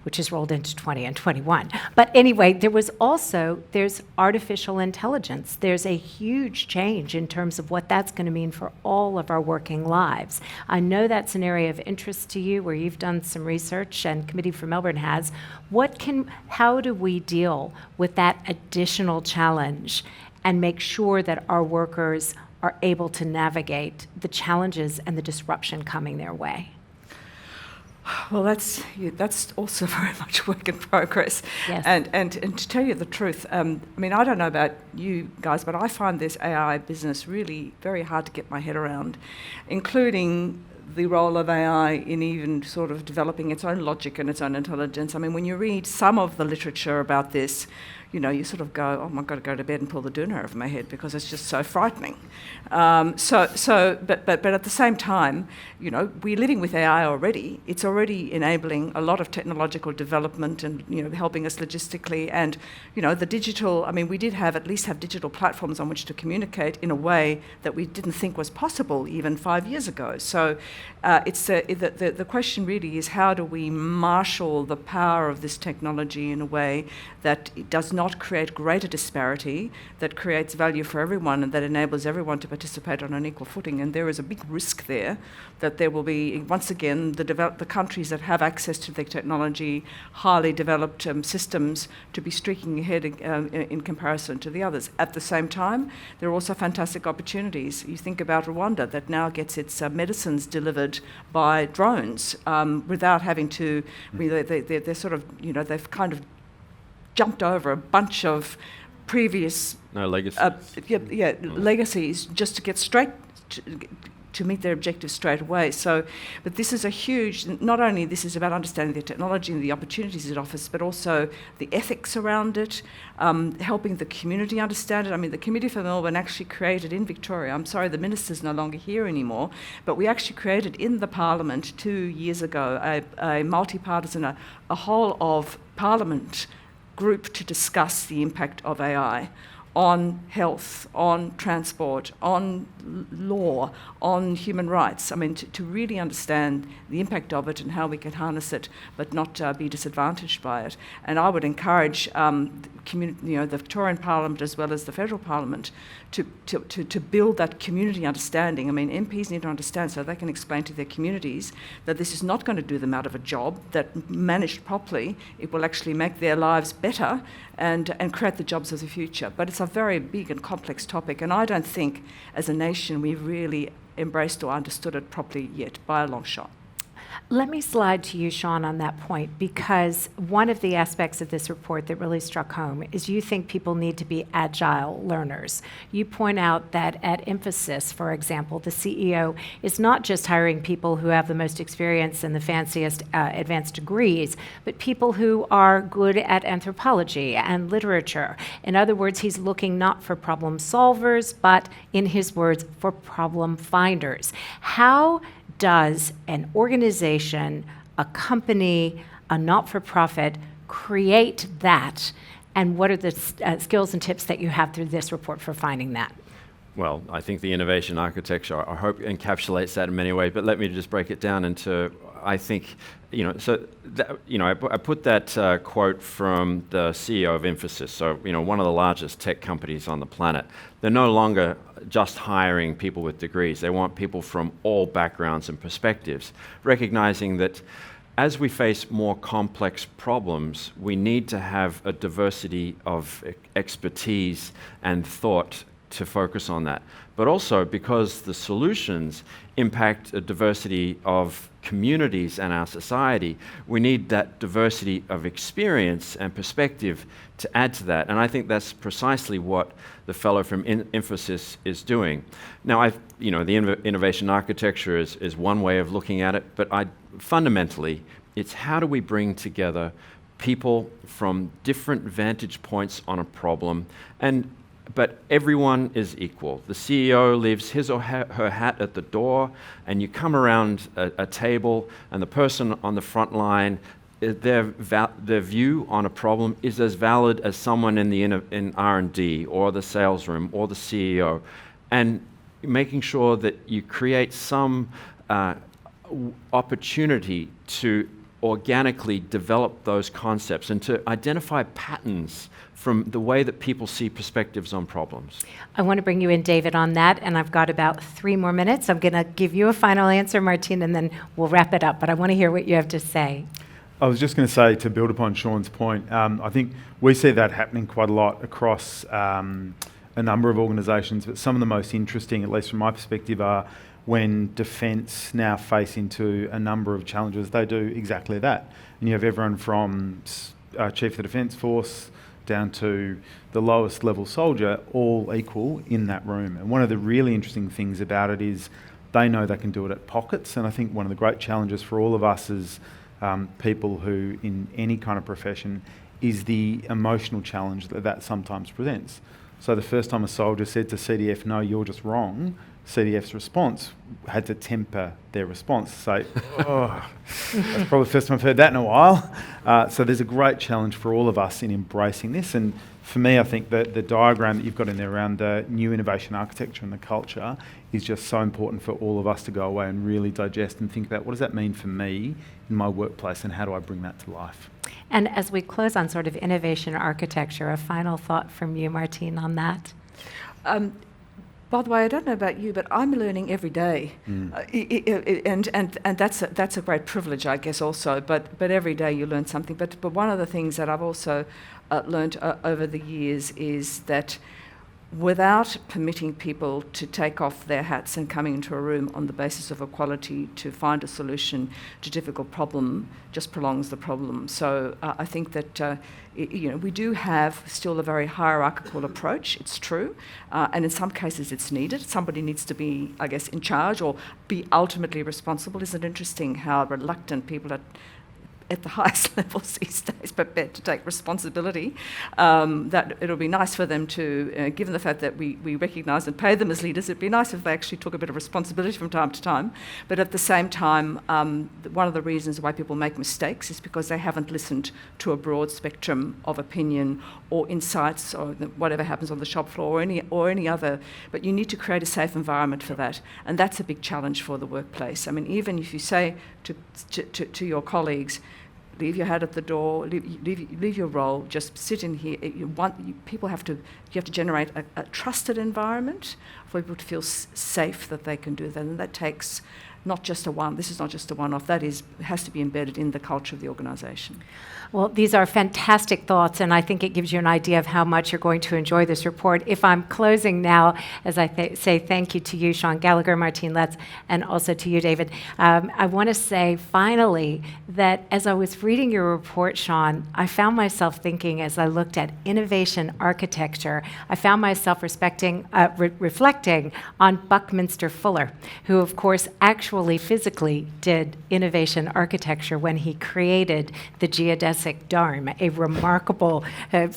which has rolled into 20 and 21. But anyway, there's artificial intelligence. There's a huge change in terms of what that's going to mean for all of our working lives. I know that's an area of interest to you, where you've done some research and Committee for Melbourne has. How do we deal with that additional challenge and make sure that our workers are able to navigate the challenges and the disruption coming their way?
Well, that's also very much work in progress.
Yes.
And to tell you the truth, I don't know about you guys, but I find this AI business really very hard to get my head around, including the role of AI in even sort of developing its own logic and its own intelligence. When you read some of the literature about this, you sort of go, oh, I've got to go to bed and pull the doona over my head because it's just so frightening. But at the same time, we're living with AI already. It's already enabling a lot of technological development and, helping us logistically. And, the digital, we did at least have digital platforms on which to communicate in a way that we didn't think was possible even 5 years ago. So it's the question really is, how do we marshal the power of this technology in a way that it does not create greater disparity, that creates value for everyone, and that enables everyone to participate on an equal footing? And there is a big risk there that there will be, once again, the countries that have access to the technology, highly developed systems, to be streaking ahead in comparison to the others. At the same time, there are also fantastic opportunities. You think about Rwanda, that now gets its medicines delivered by drones without having to. They're sort of, they've kind of jumped over a bunch of previous legacies just to get straight to meet their objectives straight away. So, but this is a huge, not only this is about understanding the technology and the opportunities it offers, but also the ethics around it, helping the community understand it. The Committee for Melbourne actually created in Victoria, I'm sorry the minister's no longer here anymore, but we actually created in the Parliament 2 years ago a multi-partisan, a whole of Parliament group to discuss the impact of AI on health, on transport, on law, on human rights. To really understand the impact of it and how we can harness it, but not be disadvantaged by it. And I would encourage the Victorian Parliament as well as the Federal Parliament to build that community understanding. MPs need to understand so they can explain to their communities that this is not going to do them out of a job, that managed properly, it will actually make their lives better and create the jobs of the future. But it's a very big and complex topic, and I don't think as a nation we've really embraced or understood it properly yet, by a long shot.
Let me slide to you, Sean, on that point, because one of the aspects of this report that really struck home is you think people need to be agile learners. You point out that at Emphasis, for example, the CEO is not just hiring people who have the most experience and the fanciest advanced degrees, but people who are good at anthropology and literature. In other words, he's looking not for problem solvers, but, in his words, for problem finders. How does an organization, a company, a not-for-profit create that? And what are the skills and tips that you have through this report for finding that?
Well, I think the innovation architecture, I hope, encapsulates that in many ways, but let me just break it down into, I think, I put that quote from the CEO of Emphasis, so, one of the largest tech companies on the planet. They're no longer just hiring people with degrees. They want people from all backgrounds and perspectives, recognizing that as we face more complex problems, we need to have a diversity of expertise and thought to focus on that. But also because the solutions impact a diversity of communities and our society, we need that diversity of experience and perspective to add to that. And I think that's precisely what the fellow from Emphasis is doing. Now, the innovation architecture is one way of looking at it, but fundamentally, it's how do we bring together people from different vantage points on a problem, but everyone is equal. The CEO leaves his or her hat at the door, and you come around a table, and the person on the front line, their view on a problem is as valid as someone in R&D or the sales room or the CEO. And making sure that you create some opportunity to organically develop those concepts and to identify patterns from the way that people see perspectives on problems.
I want to bring you in, David, on that, and I've got about 3 more minutes. I'm going to give you a final answer, Martine, and then we'll wrap it up, but I want to hear what you have to say.
I was just going to say, to build upon Sean's point, I think we see that happening quite a lot across a number of organisations, but some of the most interesting, at least from my perspective, are when defence now face into a number of challenges. They do exactly that. And you have everyone from Chief of the Defence Force down to the lowest level soldier, all equal in that room. And one of the really interesting things about it is they know they can do it at pockets. And I think one of the great challenges for all of us as people who, in any kind of profession, is the emotional challenge that sometimes presents. So the first time a soldier said to CDF, "No, you're just wrong," CDF's response had to temper their response, say, "Oh, that's probably the first time I've heard that in a while." So there's a great challenge for all of us in embracing this. And for me, I think that the diagram that you've got in there around the new innovation architecture and the culture is just so important for all of us to go away and really digest and think about, what does that mean for me in my workplace, and how do I bring that to life?
And as we close on sort of innovation architecture, a final thought from you, Martine, on that?
By the way, I don't know about you, but I'm learning every day, and that's a great privilege, I guess, also. But every day you learn something. But one of the things that I've also learnt over the years is that without permitting people to take off their hats and coming into a room on the basis of equality to find a solution to a difficult problem just prolongs the problem. So I think that we do have still a very hierarchical approach, it's true, and in some cases it's needed. Somebody needs to be, I guess, in charge or be ultimately responsible. Isn't it interesting how reluctant people are at the highest levels these days prepared to take responsibility? That it'll be nice for them to, given the fact that we recognise and pay them as leaders, it'd be nice if they actually took a bit of responsibility from time to time. But at the same time, one of the reasons why people make mistakes is because they haven't listened to a broad spectrum of opinion or insights or whatever happens on the shop floor or any other. But you need to create a safe environment for that, and that's a big challenge for the workplace. I mean, even if you say to your colleagues, leave your hat at the door, leave your role, just sit in here. You have to generate a trusted environment for people to feel safe that they can do that, and that takes this is not just a one-off, has to be embedded in the culture of the organisation.
Well, these are fantastic thoughts, and I think it gives you an idea of how much you're going to enjoy this report. If I'm closing now, as I say thank you to you, Sean Gallagher, Martine Letts, and also to you, David, I want to say finally that as I was reading your report, Sean, I found myself thinking, as I looked at innovation architecture, I found myself reflecting on Buckminster Fuller, who, of course, actually physically did innovation architecture when he created the geodesic dome, a remarkable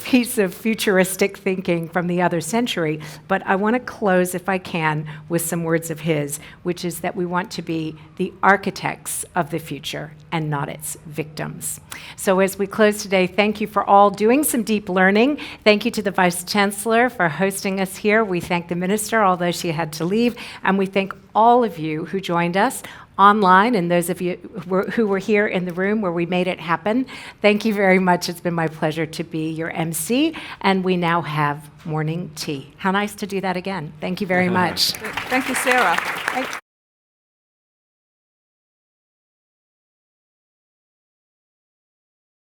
piece of futuristic thinking from the other century. But I want to close, if I can, with some words of his, which is that we want to be the architects of the future and not its victims. So as we close today, thank you for all doing some deep learning. Thank you to the Vice Chancellor for hosting us here. We thank the Minister, although she had to leave, and we thank all of you who joined us online and those of you who were here in the room where we made it happen. Thank you very much. It's been my pleasure to be your MC, and we now have morning tea. How nice to do that again. Thank you very much.
Thank you, Sara.